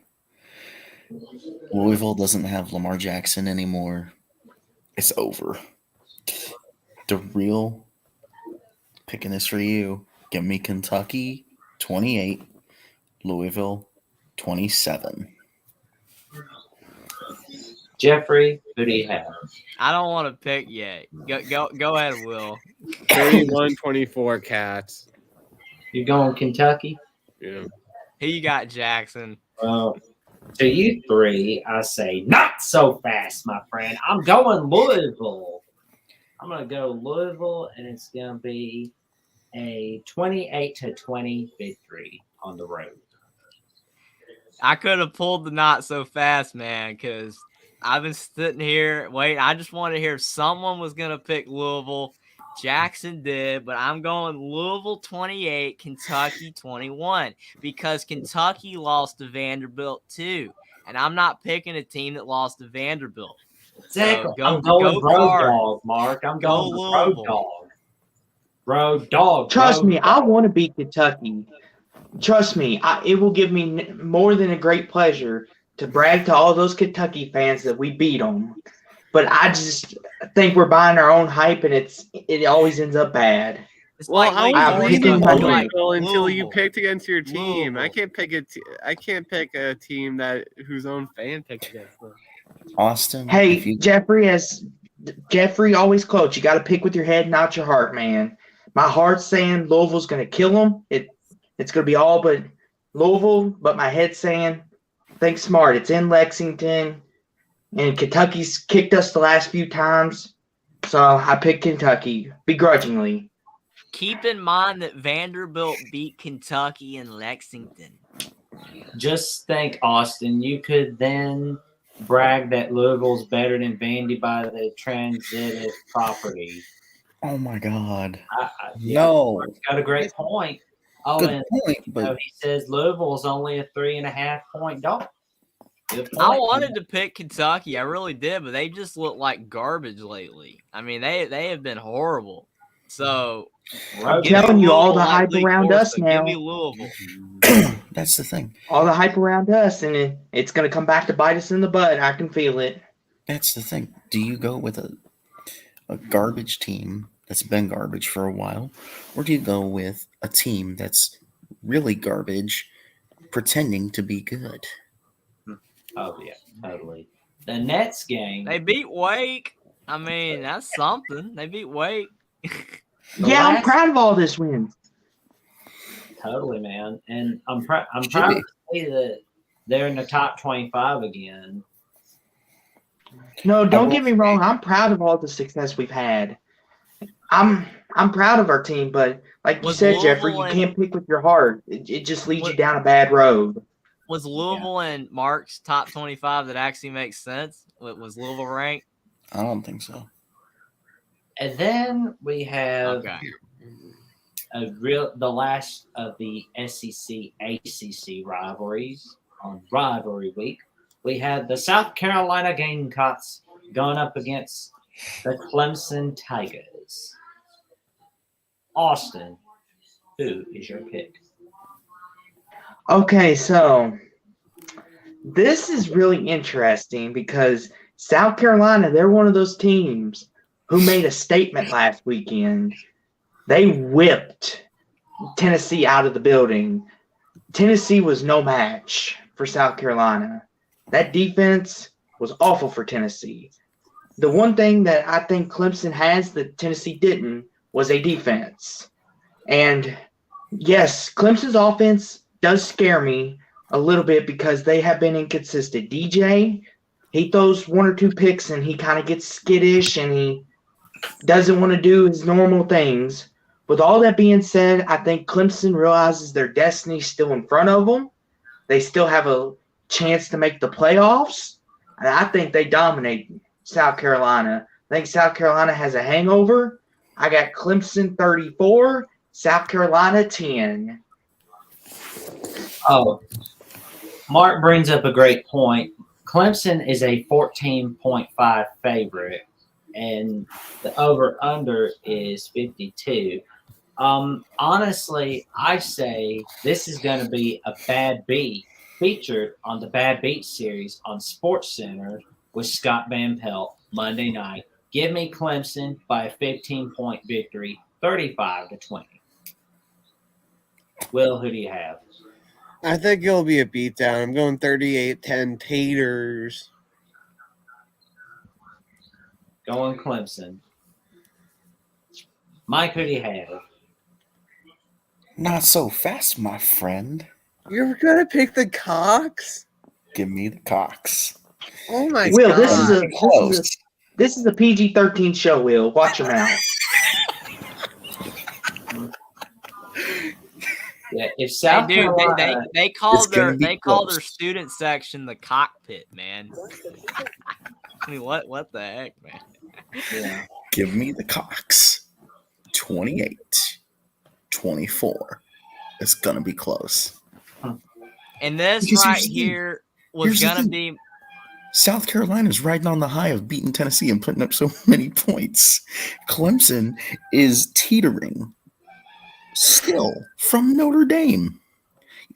Louisville doesn't have Lamar Jackson anymore. It's over. The real picking this for you. Give me Kentucky 28, Louisville 27. Jeffrey, who do you have? I don't want to pick yet. Go ahead, Will. 31-24 Cats. You're going Kentucky? Yeah. Who you got, Jackson? Well, to you three, I say not so fast, my friend. I'm going Louisville. I'm going to go Louisville, and it's going to be a 28-20 victory on the road. I could have pulled the not so fast, man, because I've been sitting here waiting. I just wanted to hear if someone was going to pick Louisville. Jackson did, but I'm going Louisville 28, Kentucky 21, because Kentucky lost to Vanderbilt too. and I'm not picking a team that lost to Vanderbilt. Exactly. So I'm going go road Cards. dog, Mark. I'm Go going road Louisville. dog. Road dog. Trust road me, I dog. want to beat Kentucky. Trust me, it will give me more than a great pleasure to brag to all those Kentucky fans that we beat them. But I just think we're buying our own hype, and it always ends up bad. It's Well, like I Wake was I'm Forest picking leaning my was team. like Louisville until you Louisville. picked against your team. I Louisville. can't pick a team that whose own fan picked against them. Austin, if Hey, you Jeffrey always quotes, you got to pick with your head, not your heart, man. My heart's saying Louisville's going to kill them. It's going to be all but Louisville, but my head's saying, think smart. It's in Lexington, and Kentucky's kicked us the last few times, so I picked Kentucky begrudgingly. Keep in mind that Vanderbilt beat Kentucky in Lexington. Just think, Austin, you could then brag that Louisville's better than Vandy by the transitive property. oh my God. No. No. Mark's got a great point. Oh, Good and point, but he says Louisville's only a 3.5 point dog. Good I point. wanted to pick Kentucky, I really did, but they just look like garbage lately. I mean, they have been horrible. So I'm give me telling you, all Louisville the like hype Lee around Corso. us now. Give me Louisville. that's the thing. All the hype around us, and it's going to come back to bite us in the butt. I can feel it. That's the thing. Do you go with a garbage team that's been garbage for a while, or do you go with a team that's really garbage pretending to be good? Oh, yeah, totally. The Nets game. They beat Wake. I mean, that's something. They beat Wake. Yeah, I'm proud of all this wins. Totally, man. And I'm proud Should to be. say that they're in the top 25 again. No, don't get me wrong. I'm proud of all the success we've had. I'm proud of our team, but like you Was said, Jeffrey, you Louisville can't pick with your heart. It just leads What- you down a bad road. Was Louisville and Mark's top 25 that actually makes sense? Was Louisville ranked? I don't think so. And then we have Okay. the last of the SEC ACC rivalries on Rivalry Week. We had the South Carolina Gamecocks going up against the Clemson Tigers. Austin, who is your pick? Okay, so this is really interesting because South Carolina, they're one of those teams who made a statement last weekend. They whipped Tennessee out of the building. Tennessee was no match for South Carolina. That defense was awful for Tennessee. The one thing that I think Clemson has that Tennessee didn't was a defense. And yes, Clemson's offense does scare me a little bit because they have been inconsistent. DJ, he throws one or two picks and he kind of gets skittish and he doesn't want to do his normal things. With all that being said, I think Clemson realizes their destiny is still in front of them. They still have a chance to make the playoffs. And I think they dominate South Carolina. I think South Carolina has a hangover. I got Clemson 34, South Carolina 10. Oh, Mark brings up a great point. Clemson is a 14.5 favorite, and the over-under is 52. Honestly, I say this is going to be a bad beat featured on the Bad Beat series on SportsCenter with Scott Van Pelt Monday night. Give me Clemson by a 15-point victory, 35-20. Will, who do you have? I think it'll be a beatdown. I'm going 38-10 Taters. Going Clemson. Mike, who do you have? Not so fast, my friend. You're gonna pick the Cox? Give me the Cox. Oh my Will, god! this is a PG-13 show. Will, watch your mouth. Yeah, if South Carolina, they call It's gonna be their close. student section the cockpit, man. I mean, what the heck, man? yeah. Give me the Cox. 28-24. It's gonna be close. And this Because right here's the thing. here, was Here's the gonna thing. be. South Carolina's riding on the high of beating Tennessee and putting up so many points. Clemson is teetering still from Notre Dame.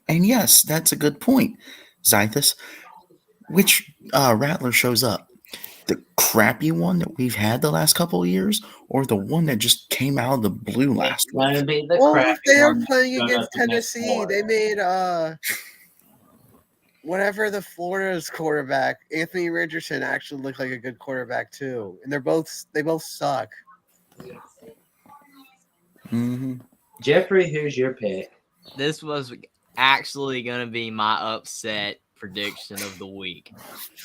And yes, that's a good point, Zythus. Which Rattler shows up? The crappy one that we've had the last couple of years, or the one that just came out of the blue last It's going to week? be the Well, crappy they are one playing showed against up against Tennessee. They Florida. made whatever the Florida's quarterback, Anthony Richardson, actually looked like a good quarterback too. And they both suck. Mm-hmm. Jeffrey, who's your pick? This was actually gonna be my upset prediction of the week.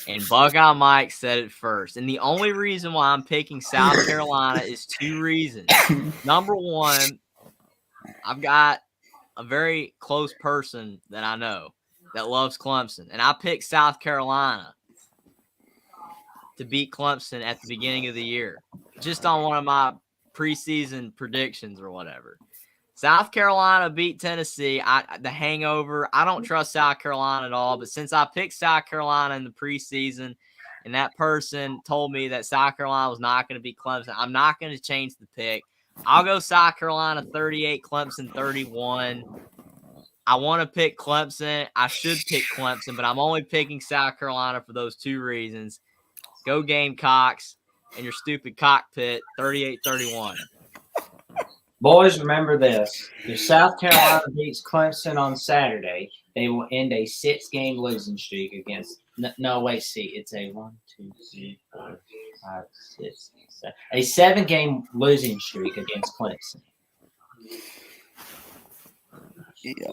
And Buckeye Mike said it first. And the only reason why I'm picking South Carolina is two reasons. Number one, I've got a very close person that I know that loves Clemson. And I picked South Carolina to beat Clemson at the beginning of the year, just on one of my preseason predictions or whatever. South Carolina beat Tennessee. The hangover. I don't trust South Carolina at all. But since I picked South Carolina in the preseason, and that person told me that South Carolina was not going to beat Clemson, I'm not going to change the pick. I'll go South Carolina 38, Clemson 31. I want to pick Clemson. I should pick Clemson, but I'm only picking South Carolina for those two reasons. Go Gamecocks and your stupid cockpit 38-31. Boys, remember this. If South Carolina beats Clemson on Saturday, they will end a 6-game losing streak against. No, wait, see. It's a 1, 2, 3, 4, 5, 6, 7. A 7-game losing streak against Clemson. Yeah.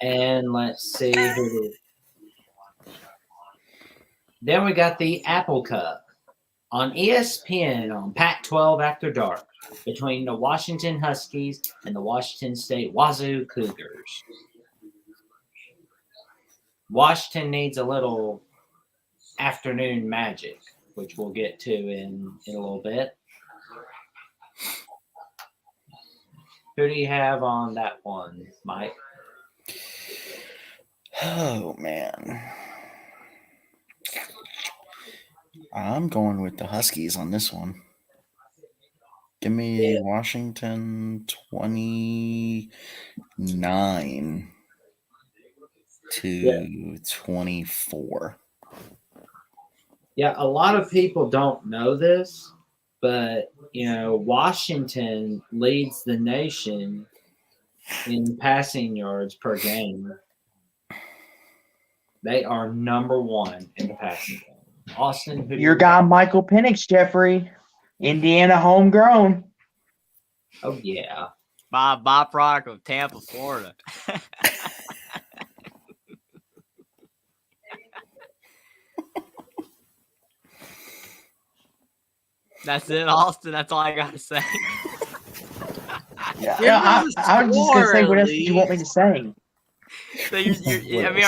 And let's see who. Then we got the Apple Cup on ESPN on Pac-12 After Dark between the Washington Huskies and the Washington State Wazoo Cougars. Washington needs a little afternoon magic, which we'll get to in a little bit. Who do you have on that one, Mike? Oh, man. I'm going with the Huskies on this one. Give me Washington 29 to 24. Yeah, a lot of people don't know this, but Washington leads the nation in passing yards per game. They are number one in the passing game. Austin, Your guy Michael Penix, Jeffrey, Indiana homegrown. Oh yeah, Byproduct of Tampa, Florida. That's it, Austin. That's all I got to say. Yeah, I was just gonna say, what else did you want me to say? So are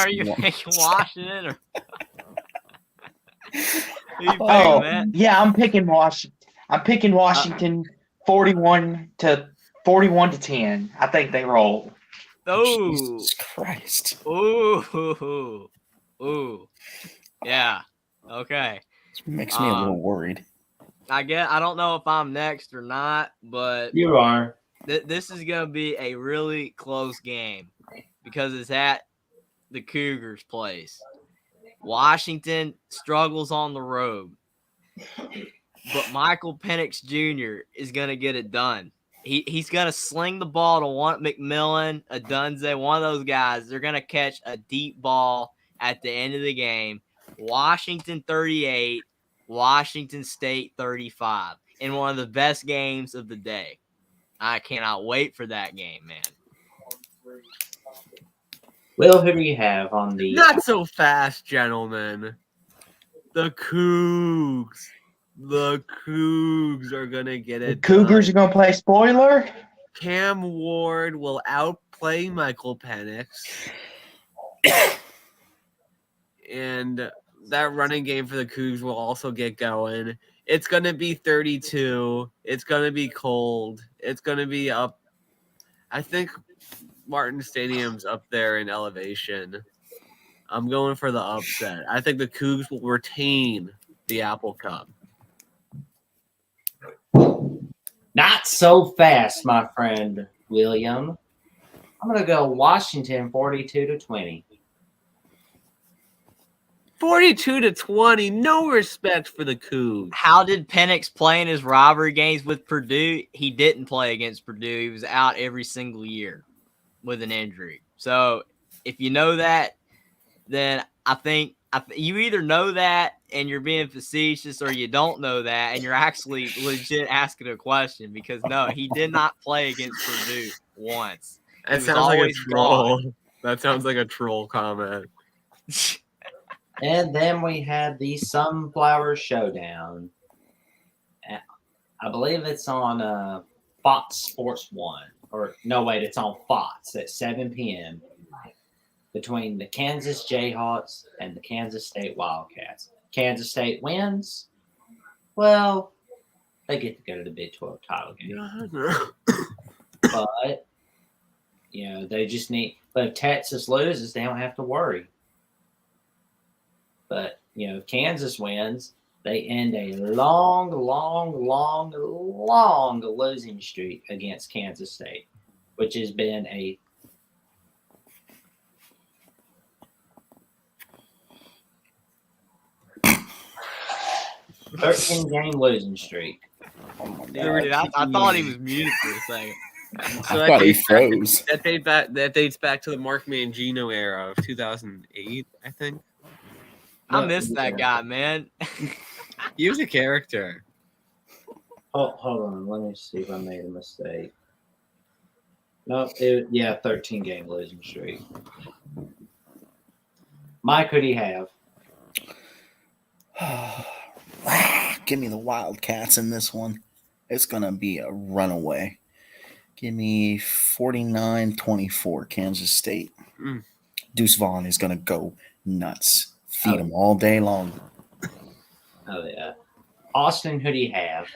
you picking Washington or? Yeah, I'm picking Washington. I'm picking Washington 41 to 10. I think they roll. Oh, Jesus Christ! Ooh. Yeah. Okay. This makes me a little worried. I don't know if I'm next or not, but you are. This is gonna be a really close game because it's at the Cougars' place. Washington struggles on the road, but Michael Penix Jr. is gonna get it done. He's gonna sling the ball to one McMillan, a Dunze, one of those guys. They're gonna catch a deep ball at the end of the game. Washington 38, Washington State 35, in one of the best games of the day. I cannot wait for that game, man. Will, who do you have on the? Not so fast, gentlemen. The Cougs. The Cougs are gonna get it. The Cougars done. are gonna play spoiler. Cam Ward will outplay Michael Penix. And that running game for the Cougs will also get going. It's going to be 32. It's going to be cold. It's going to be up. I think Martin Stadium's up there in elevation. I'm going for the upset. I think the Cougs will retain the Apple Cup. Not so fast, my friend William. I'm going to go Washington 42-20. 42-20. No respect for the Cougs. How did Penix play in his rivalry games with Purdue? He didn't play against Purdue. He was out every single year with an injury. So if you know that, then I think you either know that and you're being facetious, or you don't know that and you're actually legit asking a question, because no, he did not play against Purdue once. That sounds like a troll. That sounds like a troll comment. And then we had the Sunflower Showdown. I believe it's on Fox Sports 1. Or, no, wait, it's on Fox at 7 p.m. between the Kansas Jayhawks and the Kansas State Wildcats. Kansas State wins. Well, they get to go to the Big 12 title game. But, they just need – but if Texas loses, they don't have to worry. But, if Kansas wins, they end a long losing streak against Kansas State, which has been a 13-game losing streak. Dude, I thought he was muted for a second. So I thought he froze. That dates back to the Mark Mangino era of 2008, I think. I missed that guy, man. He was a character. Oh, hold on. Let me see if I made a mistake. No, 13-game losing streak. Mike, who do you have? Give me the Wildcats in this one. It's going to be a runaway. Give me 49-24 Kansas State. Deuce Vaughn is going to go nuts. Feed him all day long. Oh, yeah. Austin, who do you have?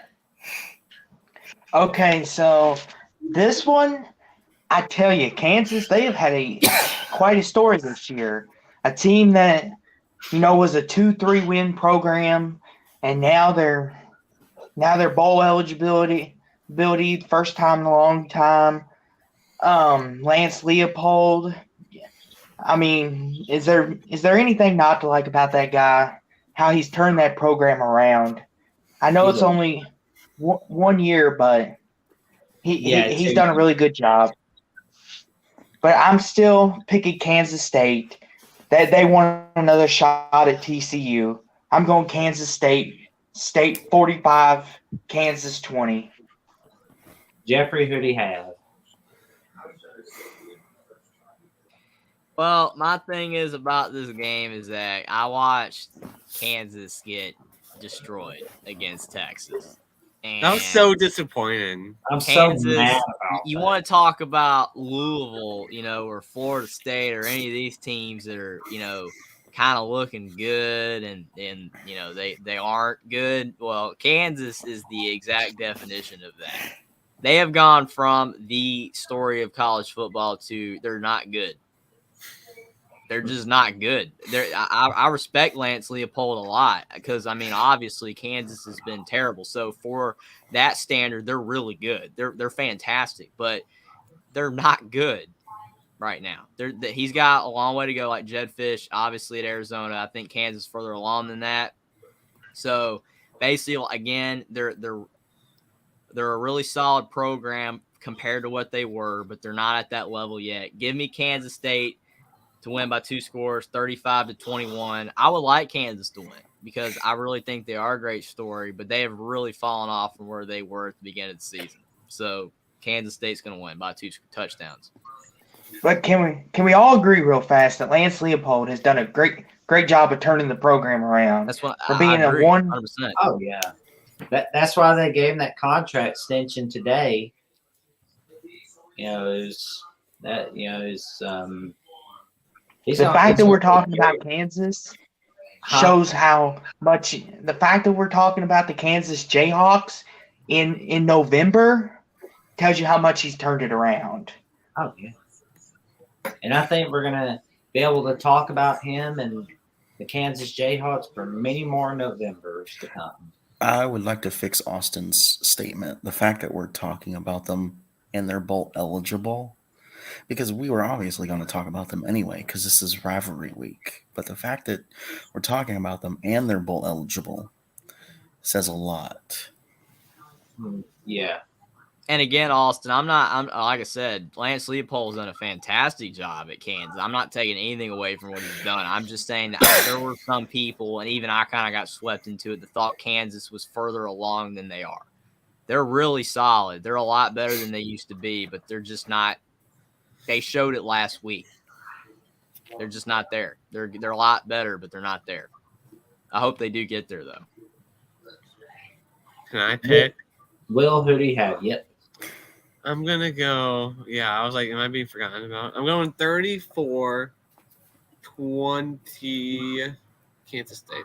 Okay, so this one, I tell you, Kansas, they have had quite a story this year. A team that, was a 2-3 win program, and now they're bowl eligibility, first time in a long time. Lance Leopold. I mean, is there anything not to like about that guy? How he's turned that program around. I know it's only 1 year, but he's done a really good job. But I'm still picking Kansas State. They want another shot at TCU. I'm going Kansas State. State 45, Kansas 20. Jeffrey, who do you have? Well, my thing is about this game is that I watched Kansas get destroyed against Texas. And That was so disappointing. I'm Kansas, so mad about you that. want to talk about Louisville, or Florida State or any of these teams that are, kind of looking good and they aren't good. Well, Kansas is the exact definition of that. They have gone from the story of college football to they're not good. They're just not good. I respect Lance Leopold a lot because, obviously Kansas has been terrible. So for that standard, they're really good. They're fantastic, but they're not good right now. He's got a long way to go, like Jed Fish, obviously at Arizona. I think Kansas further along than that. So basically, again, they're a really solid program compared to what they were, but they're not at that level yet. Give me Kansas State to win by 2 scores, 35-21. I would like Kansas to win because I really think they are a great story, but they have really fallen off from where they were at the beginning of the season. So Kansas State's going to win by 2 touchdowns. But can we all agree real fast that Lance Leopold has done a great job of turning the program around? That's what for being I agree, a one. 100%. Oh, yeah. That's why they gave him that contract extension today. The fact that we're talking about Kansas shows how much – the fact that we're talking about the Kansas Jayhawks in November tells you how much he's turned it around. Oh, yeah. And I think we're going to be able to talk about him and the Kansas Jayhawks for many more Novembers to come. I would like to fix Austin's statement. The fact that we're talking about them and they're bowl eligible, because we were obviously going to talk about them anyway, because this is rivalry week. But the fact that we're talking about them and they're bowl eligible says a lot. Yeah. And again, Austin, I'm like I said, Lance Leopold's done a fantastic job at Kansas. I'm not taking anything away from what he's done. I'm just saying that there were some people, and even I kind of got swept into it, that thought Kansas was further along than they are. They're really solid. They're a lot better than they used to be, but they're just not. They showed it last week. They're just not there. They're a lot better, but they're not there. I hope they do get there, though. Can I pick? Will, who do you have? Yep. I'm going to go. Yeah, I was like, am I being forgotten about? I'm going 34-20 Kansas State.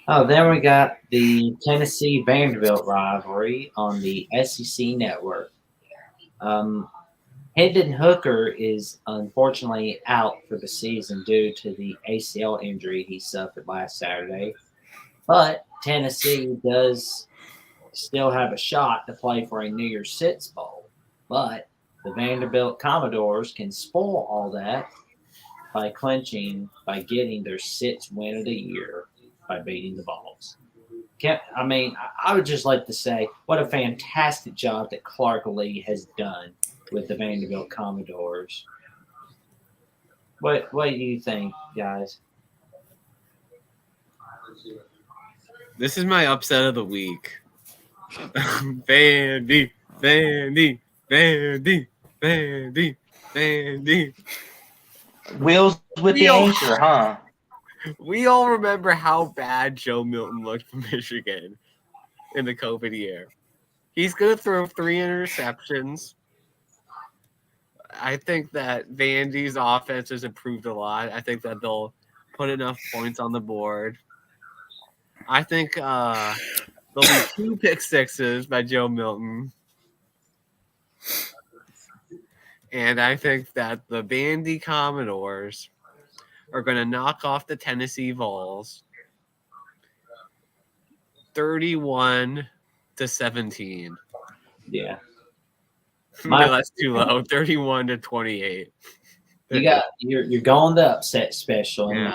Oh, then we got the Tennessee Vanderbilt rivalry on the SEC network. Hendon Hooker is unfortunately out for the season due to the ACL injury he suffered last Saturday. But Tennessee does still have a shot to play for a New Year's Six Bowl. But the Vanderbilt Commodores can spoil all that by getting their sixth win of the year by beating the Vols. I would just like to say what a fantastic job that Clark Lee has done with the Vanderbilt Commodores. What do you think, guys? This is my upset of the week. Vandy. Will's with the anchor, huh? We all remember how bad Joe Milton looked for Michigan in the COVID year. He's going to throw 3 interceptions. I think that Vandy's offense has improved a lot. I think that they'll put enough points on the board. I think there'll be 2 pick sixes by Joe Milton. And I think that the Vandy Commodores are going to knock off the Tennessee Vols 31-17. Yeah. No, that's too low. 31-28. You're going the upset special. Yeah.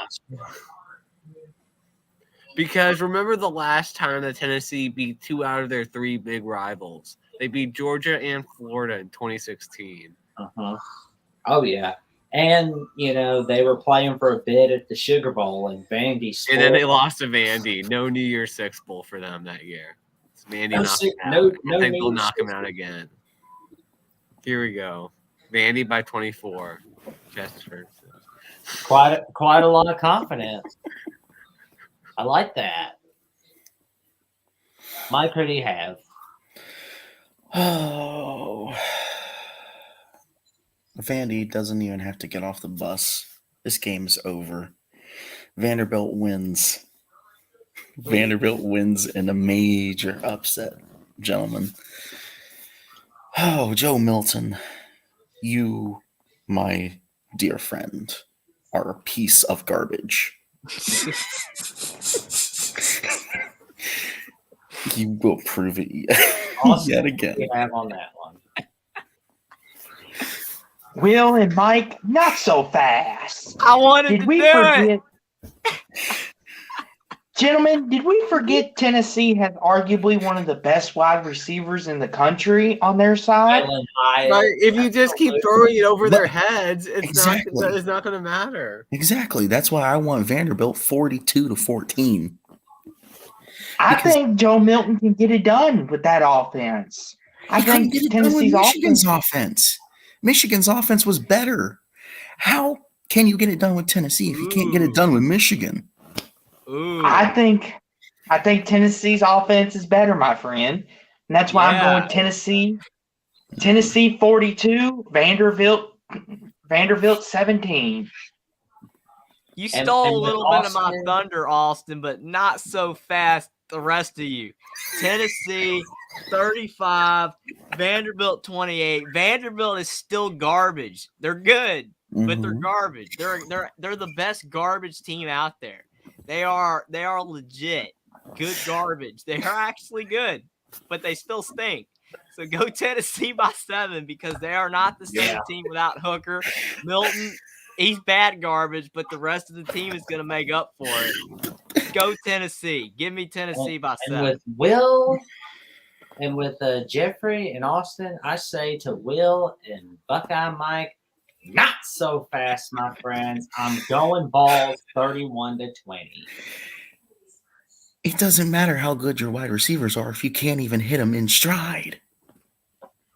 Because remember the last time that Tennessee beat 2 out of their 3 big rivals. They beat Georgia and Florida in 2016. Uh-huh. Oh, yeah. And, they were playing for a bid at the Sugar Bowl, and Vandy scored. And then they lost to Vandy. No New Year's Six Bowl for them that year. Vandy knocked them out. I think they'll knock them out again. Here we go. Vandy by 24. Chester. Quite a lot of confidence. I like that. Mike, who do you have? Oh. Vandy doesn't even have to get off the bus. This game's over. Vanderbilt wins. Vanderbilt wins in a major upset, gentlemen. Oh, Joe Milton, you, my dear friend, are a piece of garbage. You will prove it yet again. We have on that one. Will and Mike, not so fast. I wanted to do it. Gentlemen, did we forget Tennessee has arguably one of the best wide receivers in the country on their side? Right? If you just keep throwing it over their heads, it's not going to matter. Exactly. That's why I want Vanderbilt 42-14. I think Joe Milton can get it done with that offense. I think Tennessee's offense. Michigan's offense was better. How can you get it done with Tennessee if you can't get it done with Michigan? Ooh. I think Tennessee's offense is better, my friend. And that's why I'm going Tennessee. Tennessee 42, Vanderbilt 17. You stole a little bit of my thunder, Austin, but not so fast the rest of you. Tennessee 35, Vanderbilt 28. Vanderbilt is still garbage. They're good, but they're garbage. They're the best garbage team out there. They are legit good garbage. They are actually good, but they still stink. So go Tennessee by 7 because they are not the same team without Hooker. Milton, he's bad garbage, but the rest of the team is going to make up for it. Go Tennessee. Give me Tennessee by 7. And with Will and with Jeffrey and Austin, I say to Will and Buckeye Mike, not so fast, my friends. I'm going Vols 31-20. It doesn't matter how good your wide receivers are if you can't even hit them in stride.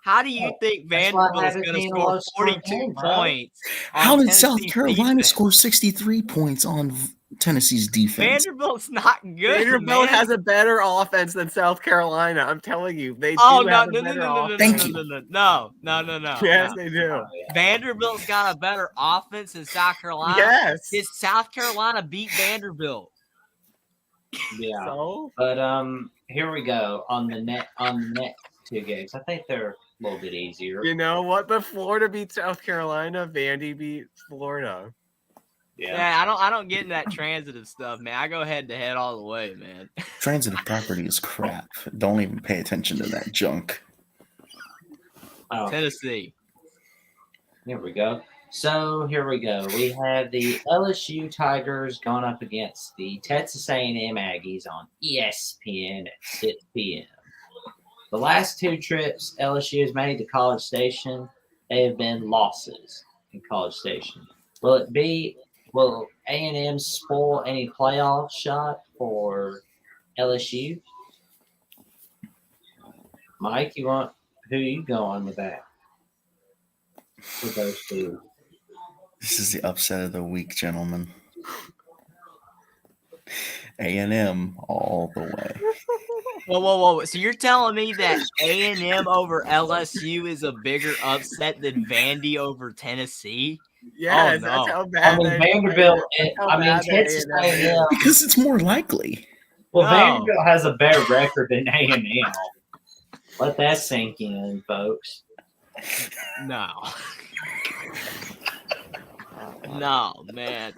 How do you think Vanderbilt is going to score 42 points? How did South Carolina score 63 points on Tennessee's defense? Vanderbilt's not good. Vanderbilt has a better offense than South Carolina. I'm telling you, they do have a better offense. No. Yes, they do. Vanderbilt's got a better offense than South Carolina. Yes. Did South Carolina beat Vanderbilt? Yeah. So? But here we go on the next 2 games. I think they're a little bit easier. You know what? But Florida beat South Carolina. Vandy beat Florida. Yeah, I don't get in that transitive stuff, man. I go head to head all the way, man. Transitive property is crap. Don't even pay attention to that junk. Tennessee. Here we go. So here we go. We have the LSU Tigers going up against the Texas A&M Aggies on ESPN at 6 p.m. The last 2 trips LSU has made to College Station, they have been losses in College Station. Will A&M spoil any playoff shot for LSU? Mike, who are you going with that? With those 2. This is the upset of the week, gentlemen. A&M all the way. Whoa. So you're telling me that A&M over LSU is a bigger upset than Vandy over Tennessee? Yes, that's how bad. Vanderbilt. Texas A&M. Because it's more likely. Well, Vanderbilt has a better record than A&M. Let that sink in, folks. No. No, man.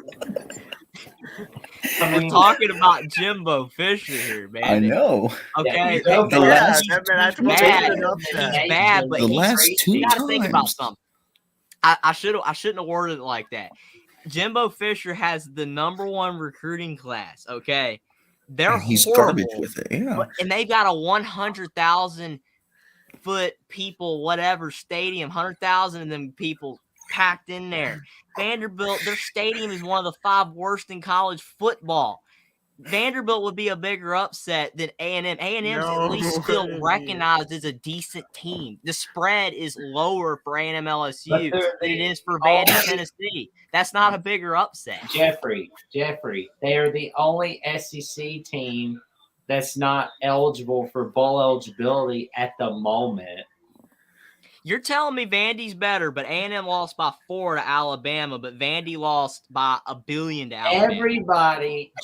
We're talking about Jimbo Fisher here, man. I know. Okay. He's bad, but the last 2 you gotta times. think about something. I shouldn't have worded it like that. Jimbo Fisher has the #1 recruiting class. Okay. He's horrible, garbage with it, yeah. And they got a 100,000 foot people, whatever stadium, 100,000 of them people packed in there. Vanderbilt, their stadium is one of the 5 worst in college football. Vanderbilt would be a bigger upset than A&M. A&M's at least still recognized as a decent team. The spread is lower for A&M LSU than it is for Vandy Tennessee. That's not a bigger upset. Jeffrey, they are the only SEC team that's not eligible for bowl eligibility at the moment. You're telling me Vandy's better, but A&M lost by 4 to Alabama, but Vandy lost by $1 billion to Alabama.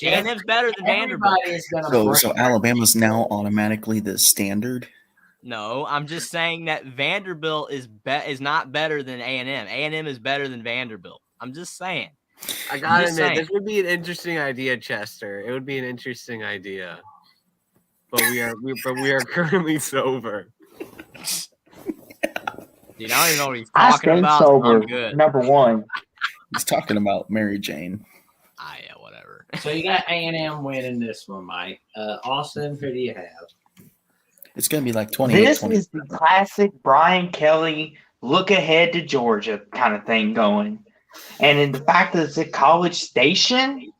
A&M's better than Vanderbilt. So Alabama's now automatically the standard? No, I'm just saying that Vanderbilt is not better than A&M. A&M is better than Vanderbilt. I'm just saying. I gotta admit, this would be an interesting idea, Chester. It would be an interesting idea. But we are currently sober. Dude, I don't even know what he's talking about. Sober, I'm good. #1. He's talking about Mary Jane. Yeah, whatever. So you got A&M winning this one, Mike. Austin, who do you have? It's going to be like 28. This is the classic Brian Kelly look ahead to Georgia kind of thing going. And in the fact that it's a College Station,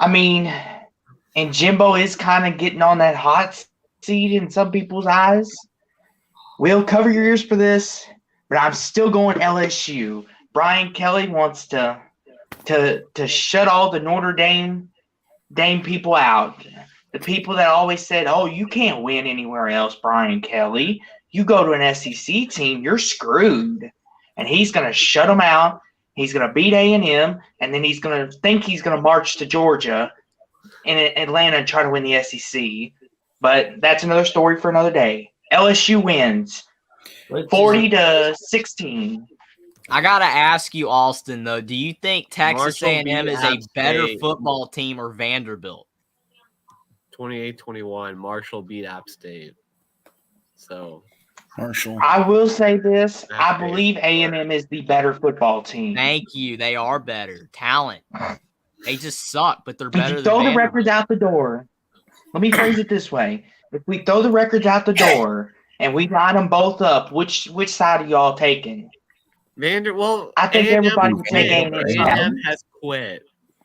and Jimbo is kind of getting on that hot seat in some people's eyes. We'll cover your ears for this, but I'm still going LSU. Brian Kelly wants to shut all the Notre Dame people out. The people that always said, "Oh, you can't win anywhere else, Brian Kelly. You go to an SEC team, you're screwed." And he's going to shut them out. He's going to beat A&M, and then he's going to think he's going to march to Georgia and Atlanta and try to win the SEC. But that's another story for another day. LSU wins Which 40-16. I gotta ask you, Austin. Though, do you think Texas Marshall A&M beat is a App better State. football team or Vanderbilt? 28-21. Marshall beat App State. So Marshall. I will say this. I App State. believe A&M is the better football team. Thank you. They are better. Talent. They just suck, but they're If better you than throw the Vanderbilt. records out the door, let me phrase it this way. If we throw the records out the door and we line them both up, which side are y'all taking? Well, I think A&M everybody would take quit. A&M's A&M side. has quit.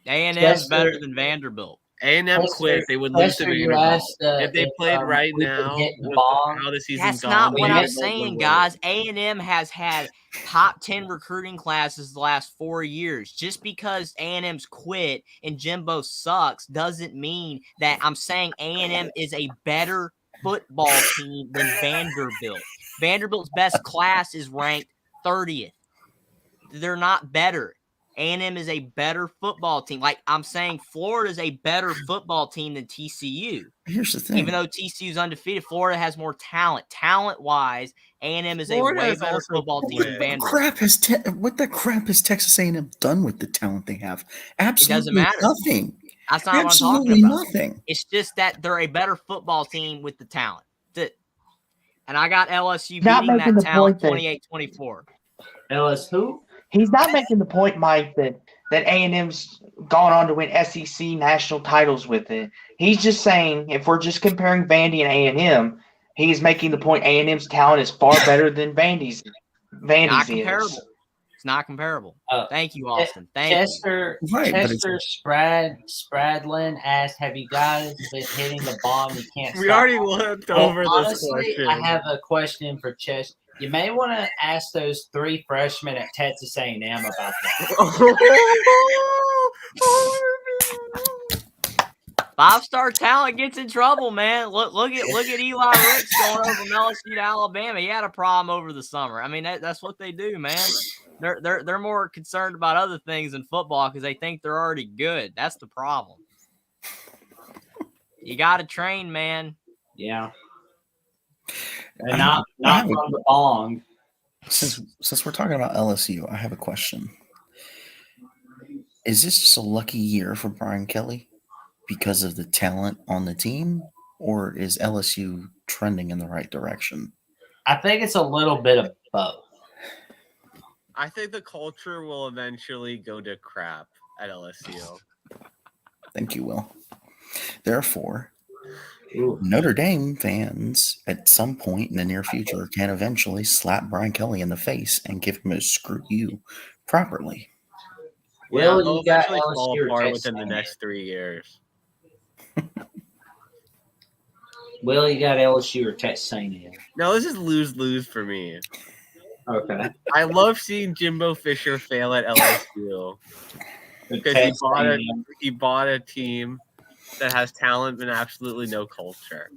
A&M's better than Vanderbilt. A&M quit. They would lose to Chester, you Vanderbilt. asked, If they played right we could now, hit the with bong. how the season's That's gone, not what I'm Vanderbilt would saying, win. guys. A&M has had top 10 recruiting classes the last 4 years. Just because A&M's quit and Jimbo sucks doesn't mean that I'm saying A&M is a better football team than Vanderbilt. Vanderbilt's best class is ranked 30th. They're not better. A&M is a better football team. Like I'm saying, Florida is a better football team than TCU. Here's the thing. Even though TCU is undefeated, Florida has more talent. Talent-wise, A&M is Florida a way has better also football team than quit. Vanderbilt. What the crap has Texas A&M done with the talent they have? Absolutely doesn't matter. nothing. That's not Absolutely what I'm talking about. nothing. It's just that they're a better football team with the talent. And I got LSU Not beating making that the talent point that 28-24. LS who? he's not making the point, Mike, that A&M's gone on to win SEC national titles with it. He's just saying if we're just comparing Vandy and A&M, he's making the point A&M's talent is far better than Vandy's. Not Vandy's comparable. is. It's not comparable. Thank you, Austin. Thank you. Right, but Chester Spradlin asked, "Have you guys been hitting the bomb? You can't We stop." already looked over this Honestly, question. I have a question for Chester. You may want to ask those 3 freshmen at Texas A&M about that. 5-star talent gets in trouble, man. Look at Eli Ricks going over from LSU to Alabama. He had a problem over the summer. I mean, that's what they do, man. They're more concerned about other things than football because they think they're already good. That's the problem. You got to train, man. Yeah, and not from the bong. Since we're talking about LSU, I have a question. Is this just a lucky year for Brian Kelly because of the talent on the team, or is LSU trending in the right direction? I think it's a little bit of both. I think the culture will eventually go to crap at LSU. Thank you, Will. Therefore, Notre Dame fans at some point in the near future can eventually slap Brian Kelly in the face and give him a screw you properly. Well, Will, they'll you got eventually fall LSU or apart Texas within the A&M? next 3 years. Will, you got LSU or Texas A&M? No, this is lose-lose for me. Okay. I love seeing Jimbo Fisher fail at LSU because Texas he bought a team that has talent and absolutely no culture.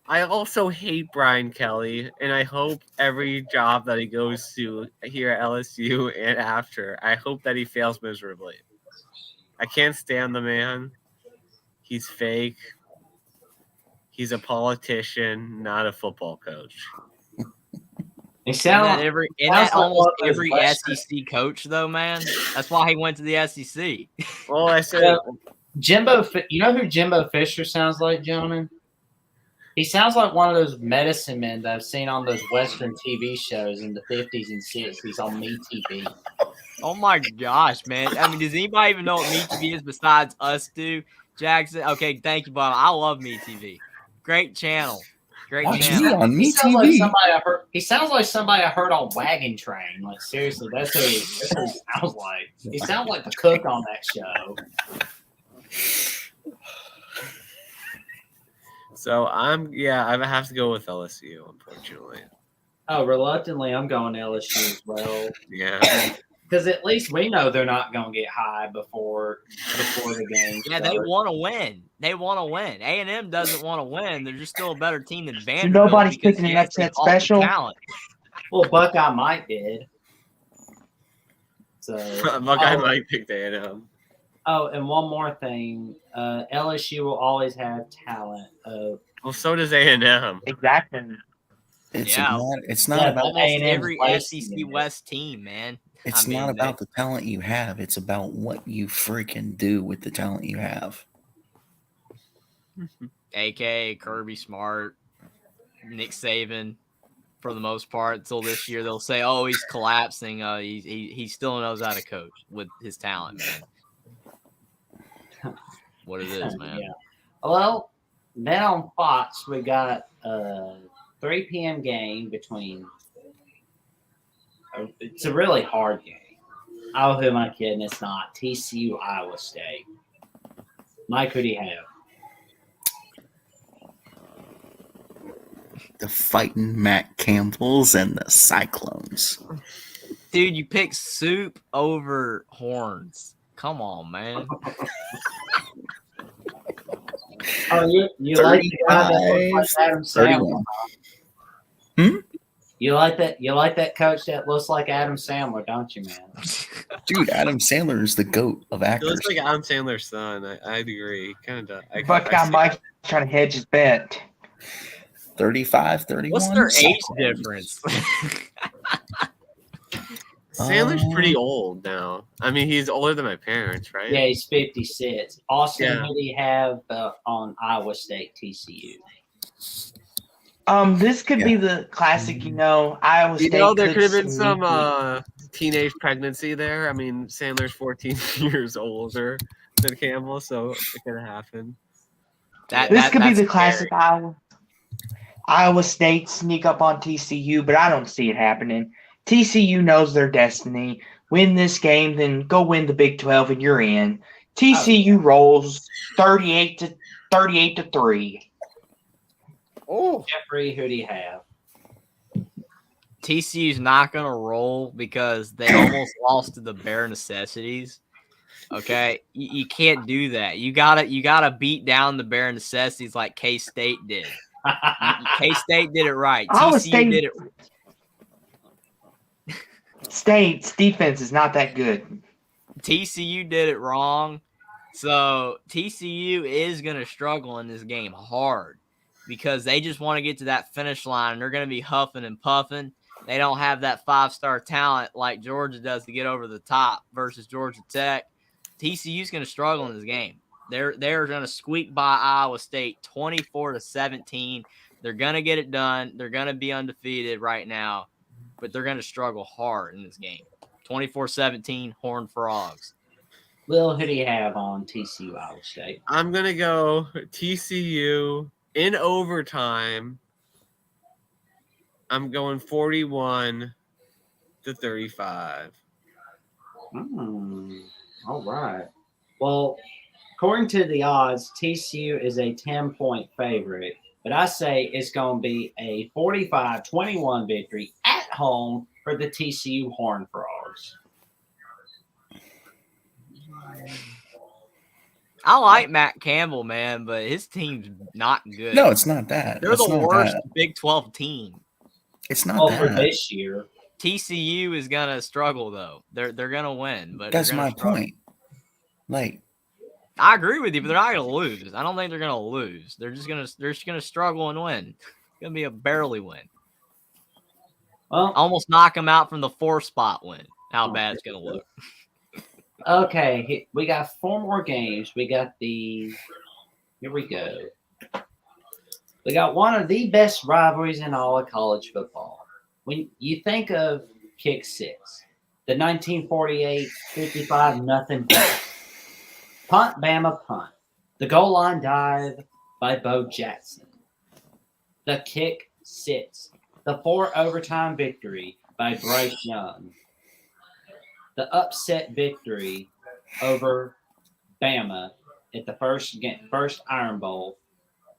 I also hate Brian Kelly, and I hope every job that he goes to here at LSU and after, I hope that he fails miserably. I can't stand the man. He's fake. He's a politician, not a football coach. Isn't that almost every Western. SEC coach, though, man? That's why he went to the SEC. Well, I said Jimbo. You know who Jimbo Fisher sounds like, gentlemen? He sounds like one of those medicine men that I've seen on those Western TV shows in the 50s and 60s on MeTV. Oh my gosh, man! I mean, does anybody even know what MeTV is besides us two? Jackson. Okay, thank you, Bob. I love MeTV. Great channel. Great Watch channel. me on He sounds like MeTV. somebody I heard. He sounds like somebody I heard on Wagon Train. Like seriously, that's who he sounds like. He sounds like the cook on that show. so. I have to go with LSU, unfortunately. Oh, reluctantly, I'm going LSU as well. Yeah. Because at least we know they're not going to get high before the game. Yeah, they want to win. They want to win. A&M doesn't want to win. They're just still a better team than Vanderbilt. nobody's because, picking an yes, they upset bought the special? talent. Well, Buckeye Mike did. So Buckeye might pick the A&M. Oh, and one more thing. LSU will always have talent. Well, so does A&M. Exactly. It's Yeah. not. It's not Yeah, about. Almost A&M's every wasting SEC it. West team, man. It's not about the talent you have. It's about what you freaking do with the talent you have. AKA Kirby Smart, Nick Saban, for the most part, until this year. They'll say, "Oh, he's collapsing." He still knows how to coach with his talent, man. What it is, man. Yeah. Well, then on Fox, we got a 3 p.m. game between. It's a really hard game. Oh, who am I kidding? It's not. TCU, Iowa State. Mike, who do you have? The fighting Matt Campbells and the Cyclones. Dude, you pick soup over horns. Come on, man. Oh, you like the guy that looks like Adam Sandler? 31. You like that coach that looks like Adam Sandler, don't you, man? Dude, Adam Sandler is the GOAT of He actors. looks like Adam Sandler's son. I'd agree. Kind of. Buckeye Mike trying to hedge his bet. 35, 31. What's their age Cyclones. difference? Sandler's pretty old now. I mean, he's older than my parents, right? Yeah, he's 56. Austin, Yeah. who do you have on Iowa State TCU? This could be the classic, Iowa State. There could have been sneak some teenage pregnancy there. I mean, Sandler's 14 years older than Campbell, so it could have happened. This could be that's the classic scary. Iowa State sneak up on TCU, but I don't see it happening. TCU knows their destiny. Win this game, then go win the Big 12, and you're in. TCU rolls 38 to 3. Oh, Jeffrey, who do you have? TCU's not gonna roll because they almost lost to the bare necessities. Okay, you can't do that. You gotta beat down the bare necessities like K-State did. K-State did it right. Iowa TCU did it. State's defense is not that good. TCU did it wrong. So TCU is gonna struggle in this game hard because they just want to get to that finish line and they're gonna be huffing and puffing. They don't have that 5-star talent like Georgia does to get over the top versus Georgia Tech. TCU's going to struggle in this game. They're going to squeak by Iowa State 24-17. They're going to get it done. They're going to be undefeated right now, but they're going to struggle hard in this game. 24-17, Horned Frogs. Will, who do you have on TCU Iowa State? I'm going to go TCU in overtime. I'm going 41-35. All right. Well, according to the odds, TCU is a 10-point favorite, but I say it's going to be a 45-21 victory at home for the TCU Horned Frogs. I like Matt Campbell, man, but his team's not good. No, it's not that. They're It's the not worst that. Big 12 team. It's not For that. this year. TCU is gonna struggle though. They're gonna win, but That's they're my gonna struggle. point. Like, I agree with you, but they're not gonna lose. I don't think they're gonna lose. They're just gonna struggle and win. It's gonna be a barely win. Well, Almost knock them out from the 4 spot win. How bad it's gonna look. okay, we got 4 more games. We got here we go. We got one of the best rivalries in all of college football. When you think of Kick 6, the 1948 55-0 punt, Bama punt, the goal line dive by Bo Jackson, the Kick 6, the 4 overtime victory by Bryce Young, the upset victory over Bama at the first Iron Bowl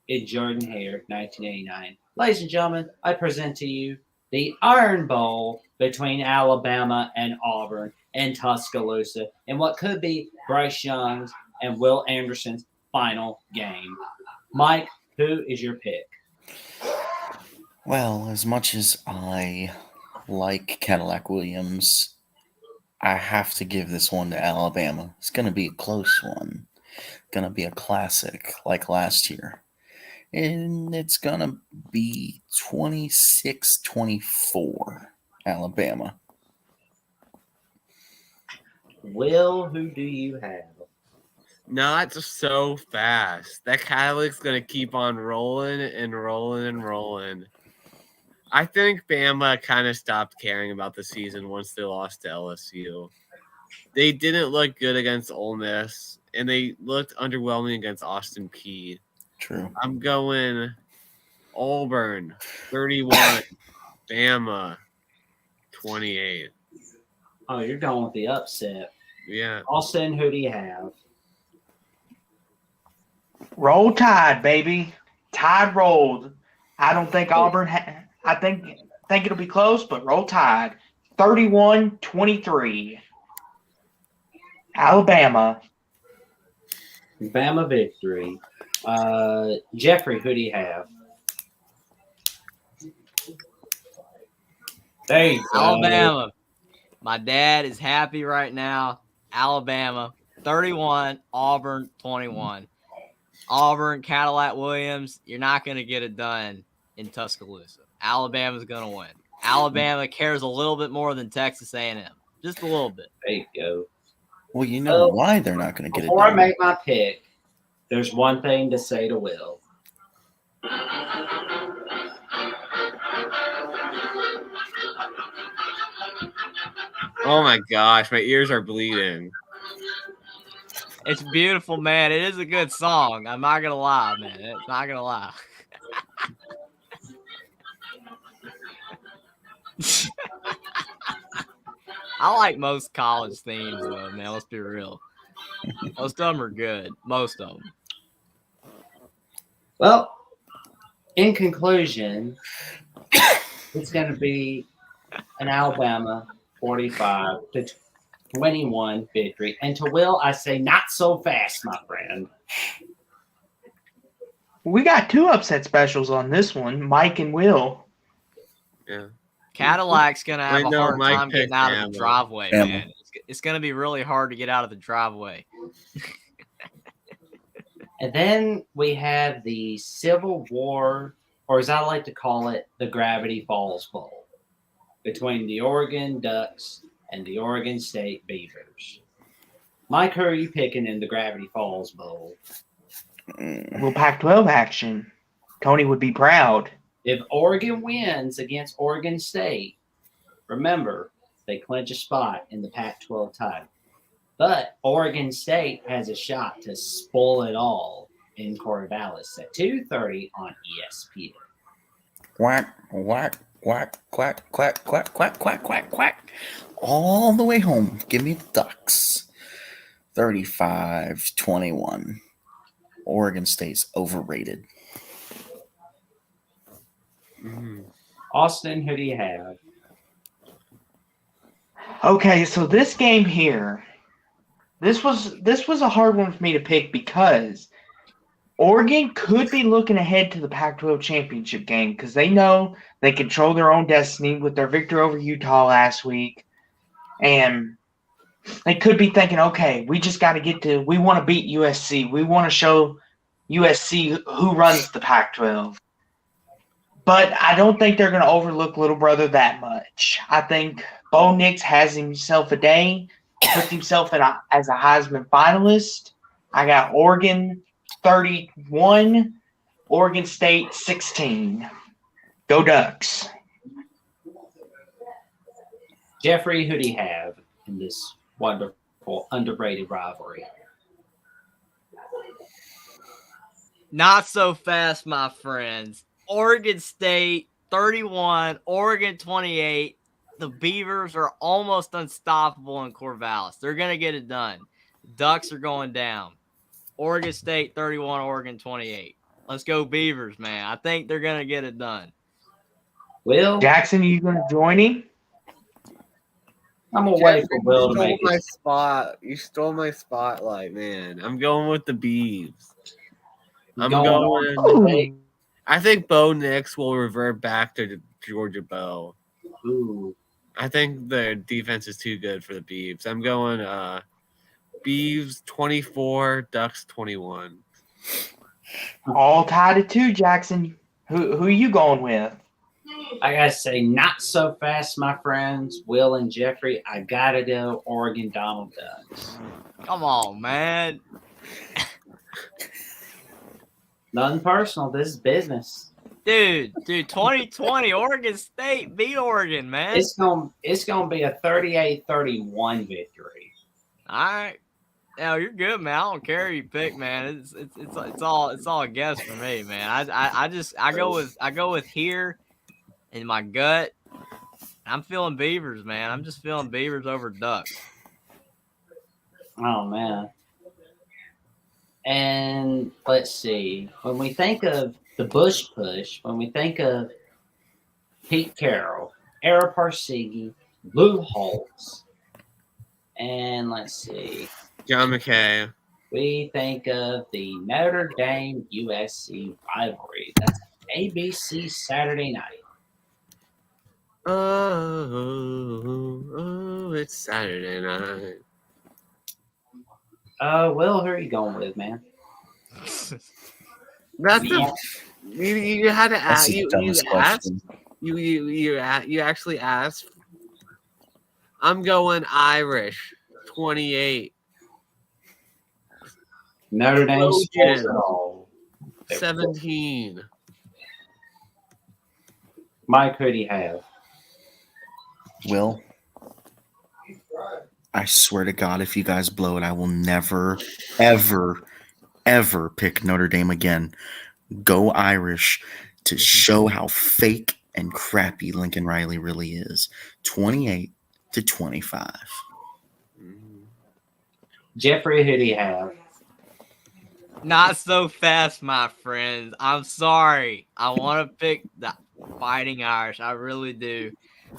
in Jordan Hare, 1989. Ladies and gentlemen, I present to you the Iron Bowl between Alabama and Auburn in Tuscaloosa in what could be Bryce Young's and Will Anderson's final game. Mike, who is your pick? well, as much as I like Cadillac Williams, I have to give this one to Alabama. It's going to be a close one. Going to be a classic like last year. And it's going to be 26-24, Alabama. Will, who do you have? Not so fast. That Catholic's going to keep on rolling and rolling and rolling. I think Bama kind of stopped caring about the season once they lost to LSU. They didn't look good against Ole Miss, and they looked underwhelming against Austin Peay. True. I'm going Auburn 31, Bama 28. Oh, you're going with the upset. Yeah. Austin, who do you have? Roll Tide, baby. Tide rolled. I don't think Auburn. I think it'll be close, but Roll Tide. 31-23. Alabama. Bama victory. Jeffrey, who do you have? There you go. Alabama. My dad is happy right now. Alabama 31, Auburn 21. Auburn, Cadillac Williams, you're not going to get it done in Tuscaloosa. Alabama's going to win. Alabama cares a little bit more than Texas A&M. Just a little bit. There you go. Well, you know why they're not going to get it Before I done. make my pick, there's one thing to say to Will. Oh my gosh, my ears are bleeding. It's beautiful, man. It is a good song. I'm not going to lie, man. It's not going to lie. I like most college themes, though, man. Let's be real. Most of them are good. Most of them. Well, in conclusion, it's going to be an Alabama 45-21 victory. And to Will, I say, not so fast, my friend. We got two upset specials on this one, Mike and Will. Yeah. Cadillac's going to have Wait, a no, hard Mike time getting picked out of the Bama. driveway, Bama. man. It's going to be really hard to get out of the driveway. And then we have the Civil War, or as I like to call it, the Gravity Falls Bowl, between the Oregon Ducks and the Oregon State Beavers. Mike, who are you picking in the Gravity Falls Bowl? Little Pac-12 action. Tony would be proud. If Oregon wins against Oregon State, remember, they clinch a spot in the Pac-12 title. But Oregon State has a shot to spoil it all in Corvallis at 2:30 on ESPN. Quack, quack, quack, quack, quack, quack, quack, quack, quack, quack. All the way home. Give me the Ducks. 35-21. Oregon State's overrated. Austin, who do you have? Okay, so this game here, this was a hard one for me to pick because Oregon could be looking ahead to the Pac-12 championship game because they know they control their own destiny with their victory over Utah last week, and they could be thinking, okay, we just got to we want to beat USC. We want to show USC who runs the Pac-12. But I don't think they're going to overlook Little Brother that much. I think Bo Nix has himself a day, puts himself as a Heisman finalist. I got Oregon 31, Oregon State 16. Go Ducks. Jeffrey, who do you have in this wonderful, underrated rivalry? Not so fast, my friends. Oregon State 31, Oregon 28. The Beavers are almost unstoppable in Corvallis. They're going to get it done. Ducks are going down. Oregon State 31, Oregon 28. Let's go Beavers, man. I think they're going to get it done. Will? Jackson, are you going to join him? I'm going to wait for Will to make my it. spot. You stole my spotlight, man. I'm going with the Beavs. I'm Going going. Ooh. I think Bo Nix will revert back to Georgia Bo. Ooh. I think the defense is too good for the Beavs. I'm going Beavs 24, Ducks 21. All tied at 2, Jackson. Who you going with? I gotta say, not so fast, my friends. Will and Jeffrey. I gotta go Oregon Donald Ducks. Come on, man. Nothing personal. This is business. Dude, 2020, Oregon State beat Oregon, man. It's gonna be a 38-31 victory. All right. No, you're good, man. I don't care who you pick, man. It's all a guess for me, man. I go with here in my gut. I'm feeling Beavers, man. I'm just feeling Beavers over Ducks. Oh man. And let's see. When we think of the Bush Push, when we think of Pete Carroll, Ara Parseghi, Lou Holtz, and let's see. John McKay. We think of the Notre Dame USC rivalry. That's ABC Saturday night. Oh, it's Saturday night. Will, who are you going with, man? That's Yeah. you had to That's ask. the You dumbest asked. question. You actually asked. I'm going Irish. 28. Notre Dame Trojans. scores it all. 17. Mike, who do you have? Will, I swear to God, if you guys blow it, I will never, ever, ever pick Notre Dame again. Go Irish to show how fake and crappy Lincoln Riley really is. 28-25. Jeffrey, who do you have? Not so fast, my friends. I'm sorry. I want to pick the Fighting Irish. I really do.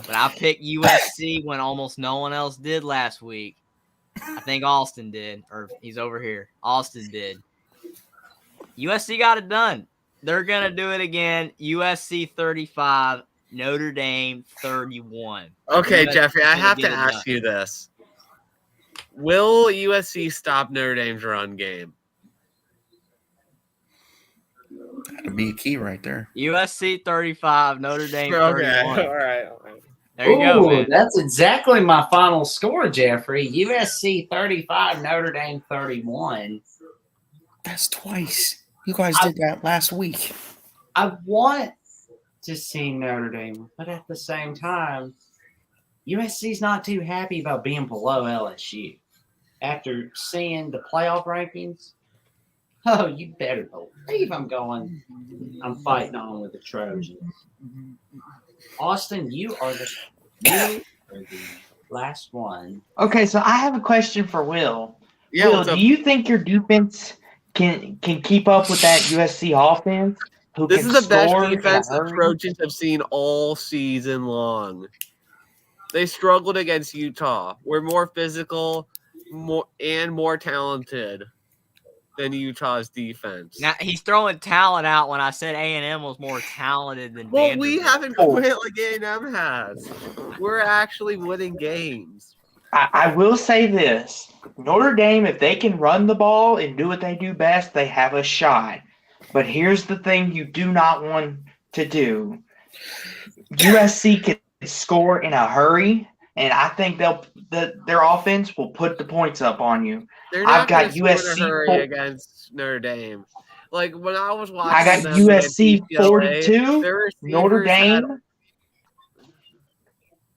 But I picked USC when almost no one else did last week. I think Austin did, or he's over here. Austin did. USC got it done. They're going to do it again. USC 35, Notre Dame 31. Okay, USC Jeffrey, I gonna have get to it ask done. you this. Will USC stop Notre Dame's run game? That'd be a key right there. USC 35, Notre Dame Okay, 31. all right. There you go, man. That's exactly my final score, Jeffrey. USC 35, Notre Dame 31. That's twice. You guys did that last week. I want to see Notre Dame, but at the same time, USC's not too happy about being below LSU. After seeing the playoff rankings, oh, you better believe I'm fighting on with the Trojans. Austin, you are the last one. Okay, so I have a question for Will. Yeah, Will, what's up? do you think your defense can keep up with that USC offense? Who This can is the best score in a defense the hurry? Trojans have seen all season long. They struggled against Utah. We're more physical, more talented than Utah's defense. Now he's throwing talent out when I said A&M was more talented than Well, we Vanderbilt. haven't quit like A&M has. We're actually winning games. I will say this. Notre Dame, if they can run the ball and do what they do best, they have a shot. But here's the thing you do not want to do. USC can score in a hurry, and I think their offense will put the points up on you. They're not I've got gonna score in USC a hurry against Notre Dame. Like when I was watching, I got them USC against UCLA, 42, their Notre receivers had- Dame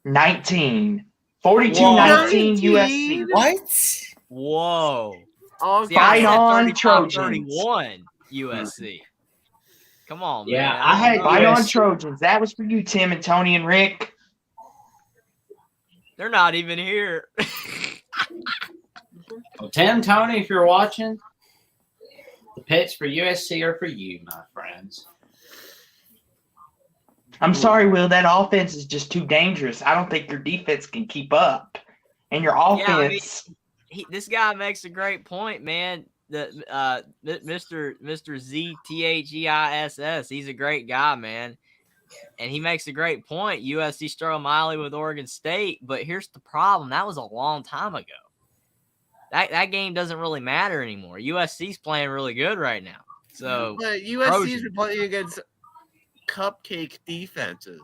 19. 42-19 19? USC. What? Whoa. all See, I Fight said on, 35, Trojans. 31 USC. Come on, Yeah, man. I had Fight on, USC. Trojans. That was for you, Tim and Tony and Rick. They're not even here. Well, Tim, Tony, if you're watching, the picks for USC are for you, my friends. I'm sorry, Will. That offense is just too dangerous. I don't think your defense can keep up. And your offense. This guy makes a great point, man. The Mr. ZTHEISS, he's a great guy, man. And he makes a great point. USC struggled mildly with Oregon State, but here's the problem. That was a long time ago. That game doesn't really matter anymore. USC's playing really good right now. So But USC's been playing against cupcake defenses.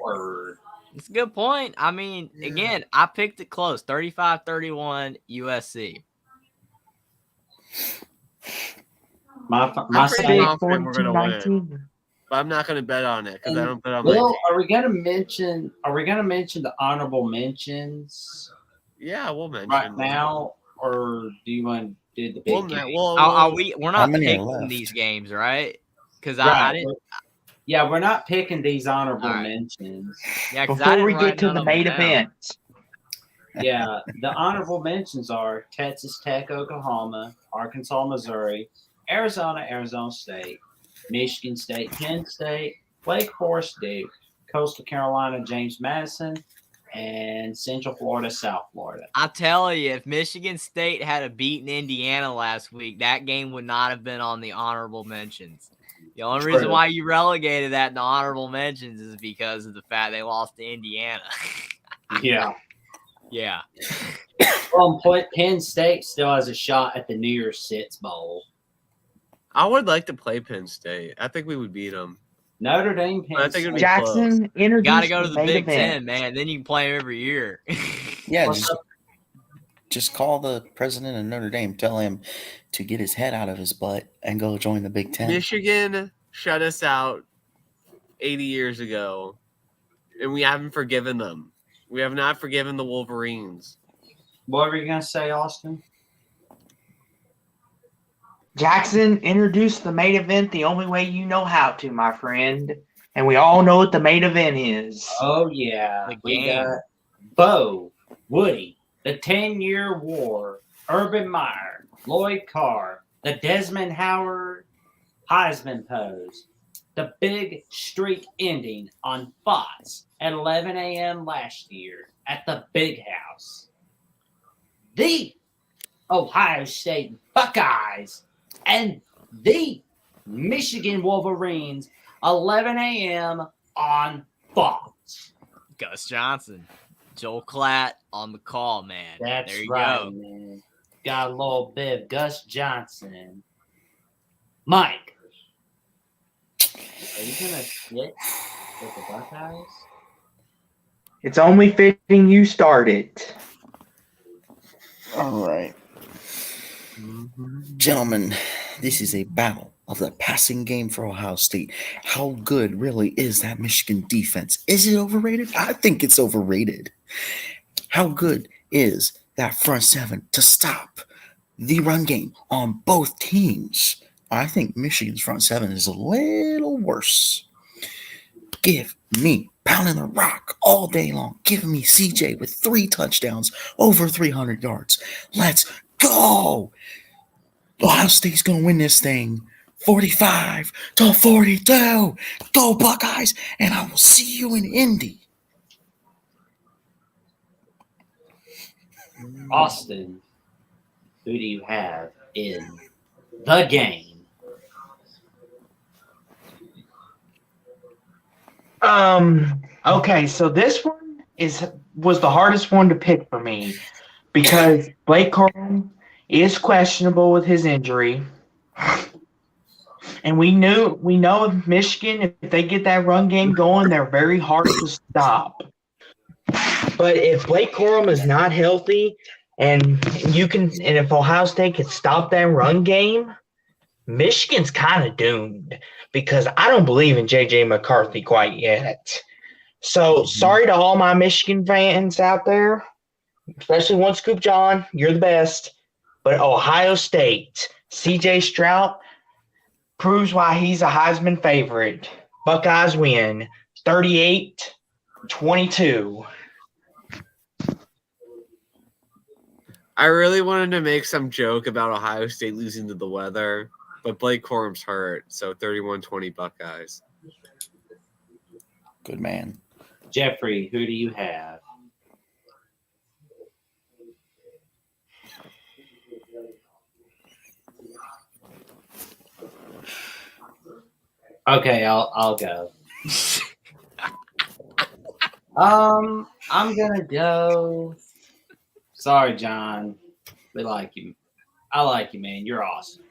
Word. it's a good point. I mean, again, I picked it close. 35-31 USC. My I'm pretty side. confident we're gonna win, 42-19. but I'm not gonna bet on it because I don't bet on my Will, team. are we gonna mention the honorable mentions Yeah, we'll mention right them. now, or do you want to do the big game? We're not many are picking left? these games, right? Because Right. I didn't. Yeah, we're not picking these honorable All right. mentions. Yeah, because I Before didn't we write get to none the of them main down. event, Yeah, the honorable mentions are Texas Tech, Oklahoma, Arkansas, Missouri, Arizona State, Michigan State, Penn State, Wake Forest, Duke, Coastal Carolina, James Madison, and Central Florida, South Florida. I tell you, if Michigan State had beaten Indiana last week, that game would not have been on the honorable mentions. The only reason why you relegated that in the honorable mentions is because of the fact they lost to Indiana. Yeah. Yeah. Well, Penn State still has a shot at the New Year's Six Bowl. I would like to play Penn State. I think we would beat them. Notre Dame, Penn I think it'd be State. Jackson You introduced got to go to the the main Big event. Ten, man. Then you can play them every year. Yeah, What's just call the president of Notre Dame, tell him to get his head out of his butt and go join the Big Ten. Michigan shut us out 80 years ago, and we haven't forgiven them. We have not forgiven the Wolverines. What were you going to say, Austin? Jackson introduced the main event the only way you know how to, my friend. And we all know what the main event is. Oh, yeah. The We game. got Bo, Woody, the 10-Year War, Urban Meyer, Lloyd Carr, the Desmond Howard Heisman pose, the big streak ending on Fox at 11 a.m. last year at the Big House, the Ohio State Buckeyes, and the Michigan Wolverines, 11 a.m. on Fox. Gus Johnson. Joel Klatt on the call, man. That's there you right, go. man. Got a little bit of Gus Johnson. Mike, are you going to sit with the Buckeyes? It's only fitting you started. All right. Gentlemen, this is a battle of the passing game for Ohio State. How good really is that Michigan defense? Is it overrated? I think it's overrated. How good is that front seven to stop the run game on both teams? I think Michigan's front seven is a little worse. Give me pounding the rock all day long. Give me CJ with 3 touchdowns, over 300 yards. Let's go. Ohio State's going to win this thing 45-42. Go Buckeyes, and I will see you in Indy. Austin, who do you have in the game? Okay, so this one was the hardest one to pick for me because Blake Corum is questionable with his injury. And we know if Michigan, if they get that run game going, they're very hard to stop. But if Blake Corum is not healthy and if Ohio State can stop that run game, Michigan's kind of doomed because I don't believe in J.J. McCarthy quite yet. So sorry to all my Michigan fans out there, especially One Scoop John, you're the best. But Ohio State, C.J. Stroud proves why he's a Heisman favorite. Buckeyes win 38-22. I really wanted to make some joke about Ohio State losing to the weather, but Blake Corum's hurt, so 31-20 Buckeyes. Good man. Jeffrey, who do you have? Okay, I'll go. I'm gonna go. Sorry, John. We like you. I like you, man. You're awesome.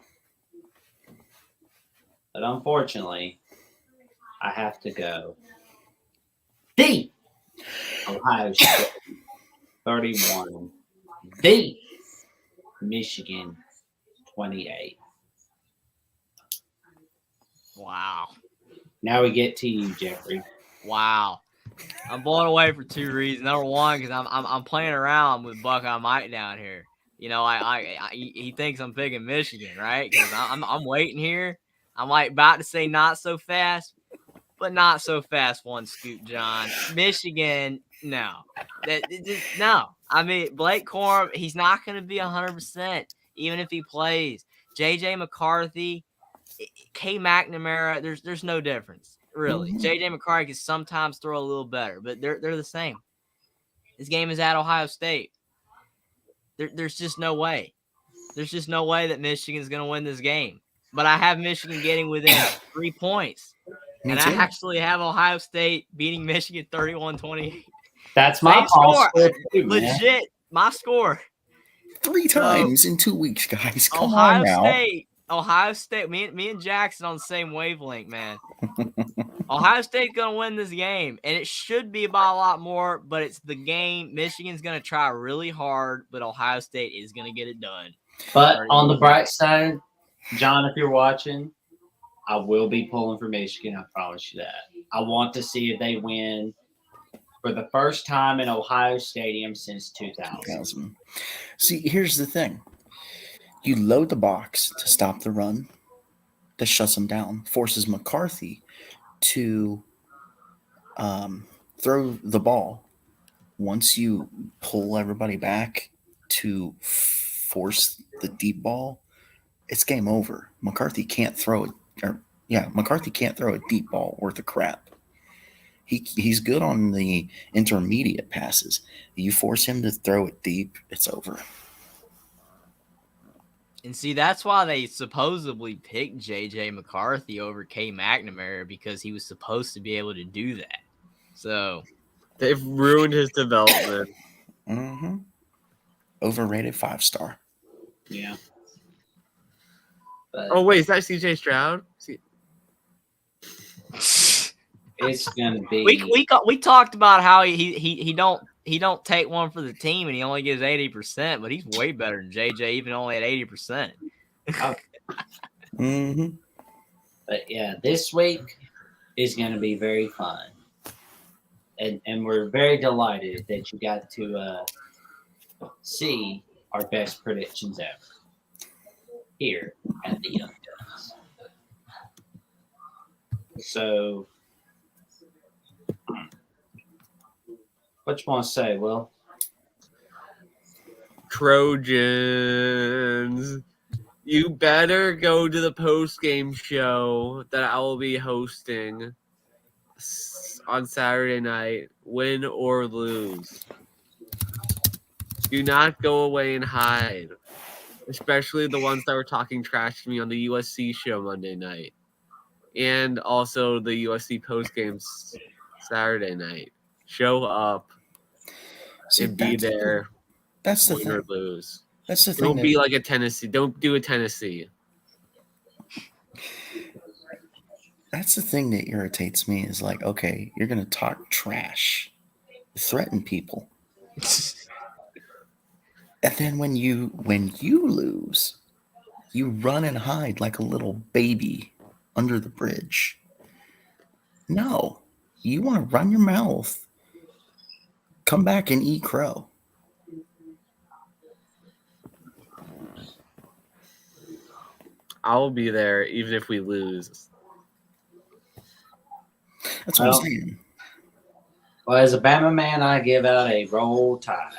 But unfortunately, I have to go. The Ohio State 31. The Michigan 28. Wow. Now we get to you, Jeffrey. Wow. I'm blown away for two reasons. Number one, because I'm playing around with Buckeye Mike down here. You know, he thinks I'm picking Michigan, right? Because I'm waiting here. I'm like about to say not so fast, but not so fast. One scoop, John. Michigan, no, no. I mean, Blake Corum, he's not going to be 100%, even if he plays. JJ McCarthy, K McNamara, there's no difference. Really. Mhm. JJ McCarthy can sometimes throw a little better, but they're the same. This game is at Ohio State. There's just no way. There's just no way that Michigan's going to win this game. But I have Michigan getting within 3 points. Me And too. I actually have Ohio State beating Michigan 31-28. That's my Same score. too, man. Legit, my score. 3 times in 2 weeks, guys. Come Ohio on now. State. Me and Jackson on the same wavelength, man. Ohio State's gonna win this game, and it should be by a lot more. But it's the game. Michigan's gonna try really hard, but Ohio State is gonna get it done. But on the bright side, John, if you're watching, I will be pulling for Michigan. I promise you that. I want to see if they win for the first time in Ohio Stadium since 2000. See, here's the thing. You load the box to stop the run. That shuts them down. Forces McCarthy to throw the ball. Once you pull everybody back to force the deep ball, it's game over. McCarthy can't throw it. McCarthy can't throw a deep ball worth of crap. He's good on the intermediate passes. You force him to throw it deep, it's over. And see, that's why they supposedly picked J.J. McCarthy over K. McNamara, because he was supposed to be able to do that. So they've ruined his development. Mm-hmm. Overrated 5-star. Yeah. Oh wait, is that C.J. Stroud? It's gonna be. We talked about how he don't take one for the team and he only gives 80%, but he's way better than JJ, even only at 80%. Mm-hmm. But yeah, this week is gonna be very fun, and we're very delighted that you got to see our best predictions ever here at the Young Guns. So. What you want to say, Will? Trojans. You better go to the post-game show that I will be hosting on Saturday night, win or lose. Do not go away and hide, especially the ones that were talking trash to me on the USC show Monday night, and also the USC post-game Saturday night. Show up. See, and be there. That's the win thing. or lose. That's the thing. Don't be like a Tennessee. Don't do a Tennessee. That's the thing that irritates me is like, okay, you're gonna talk trash, threaten people, and then when you lose, you run and hide like a little baby under the bridge. No, you want to run your mouth. Come back and eat crow. I'll be there even if we lose. That's what I'm saying. Well, as a Bama man, I give out a Roll Tide.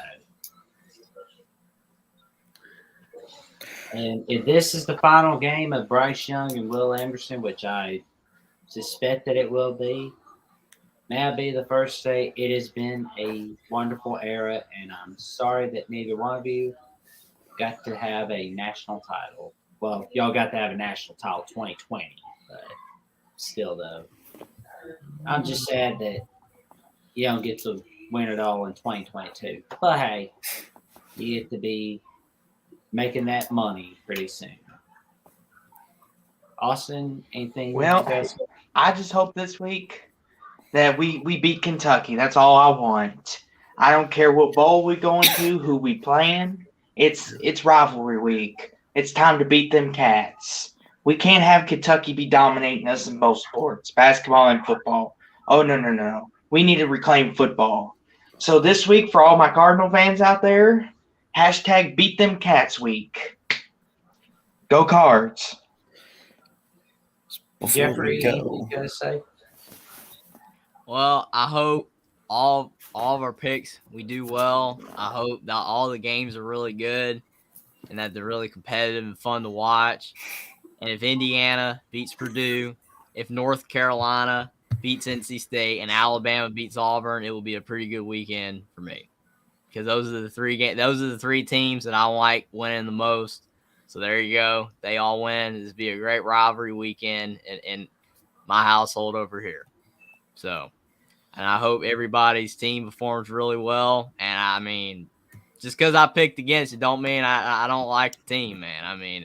And if this is the final game of Bryce Young and Will Anderson, which I suspect that it will be, may I be the first to say it has been a wonderful era, and I'm sorry that neither one of you got to have a national title. Well, y'all got to have a national title 2020, but still, though, I'm just sad that you don't get to win it all in 2022. But hey, you get to be making that money pretty soon. Austin, anything? Well, you guys? I just hope this week that we beat Kentucky. That's all I want. I don't care what bowl we going to, who we playing. It's rivalry week. It's time to beat them cats. We can't have Kentucky be dominating us in both sports, basketball and football. Oh no. We need to reclaim football. So this week, for all my Cardinal fans out there, hashtag beat them cats week. Go Cards. Before Jeffrey, we anything go, you guys say? Well, I hope all of our picks we do well. I hope that all the games are really good and that they're really competitive and fun to watch. And if Indiana beats Purdue, if North Carolina beats NC State, and Alabama beats Auburn, it will be a pretty good weekend for me. Because those are the three teams that I like winning the most. So there you go. They all win. This will be a great rivalry weekend in my household over here. So, and I hope everybody's team performs really well. And I mean, just because I picked against it don't mean I don't like the team, man. I mean,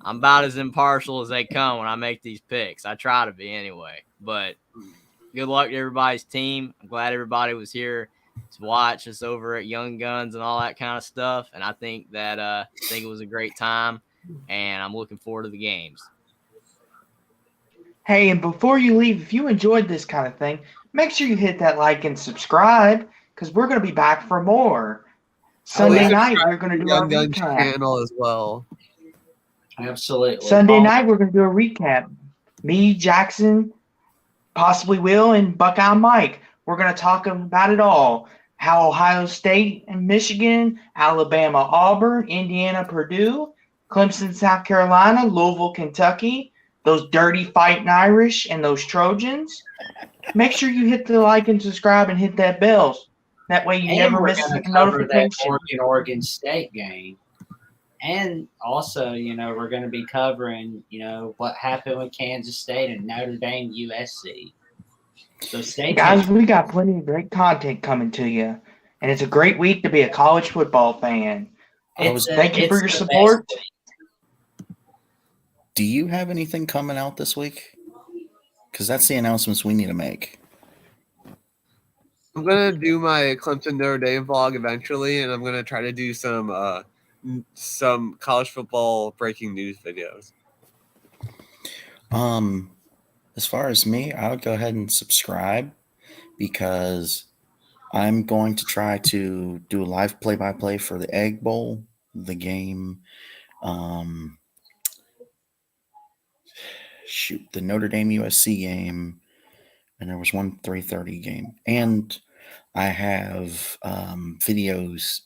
I'm about as impartial as they come when I make these picks. I try to be anyway. But good luck to everybody's team. I'm glad everybody was here to watch us over at Young Guns and all that kind of stuff. And I think it was a great time. And I'm looking forward to the games. Hey, and before you leave, if you enjoyed this kind of thing, make sure you hit that like and subscribe because we're going to be back for more. Sunday night, we're going to do our Young Guns recap. channel as well. Absolutely. Sunday night, we're going to do a recap. Me, Jackson, possibly Will, and Buckeye Mike. We're going to talk about it all. How Ohio State and Michigan, Alabama, Auburn, Indiana, Purdue, Clemson, South Carolina, Louisville, Kentucky, those dirty fighting Irish and those Trojans. Make sure you hit the like and subscribe and hit that bell. That way you And never we're miss gonna a cover notification. that Oregon State game. And also, we're going to be covering, what happened with Kansas State and Notre Dame USC. So stay Guys, tuned. we got plenty of great content coming to you. And it's a great week to be a college football fan. Thank you for your support. do you have anything coming out this week? Because that's the announcements we need to make. I'm gonna do my Clemson Notre Dame vlog eventually, and I'm gonna try to do some college football breaking news videos. As far as me, I would go ahead and subscribe because I'm going to try to do a live play-by-play for the Egg Bowl, the game, the Notre Dame USC game, and there was one 3:30 game. And I have videos,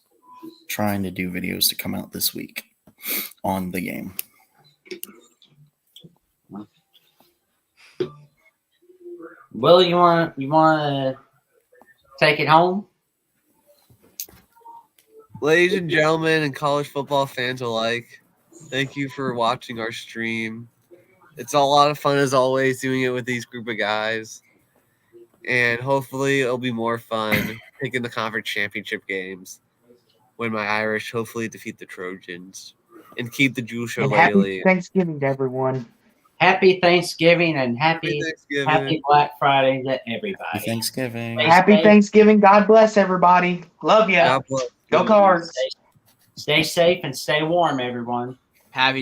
trying to do videos to come out this week on the game. Will, you want to take it home? Ladies and gentlemen, and college football fans alike, thank you for watching our stream. It's a lot of fun as always doing it with these group of guys, and hopefully it'll be more fun picking the conference championship games when my Irish hopefully defeat the Trojans and keep the Jew And happy Shillelagh. Thanksgiving to everyone. Happy Thanksgiving and happy Thanksgiving. Black Friday to everybody. Happy Thanksgiving. Happy Thanksgiving. God bless everybody. Love ya. God bless. Go Cards. Stay safe and stay warm, everyone. Happy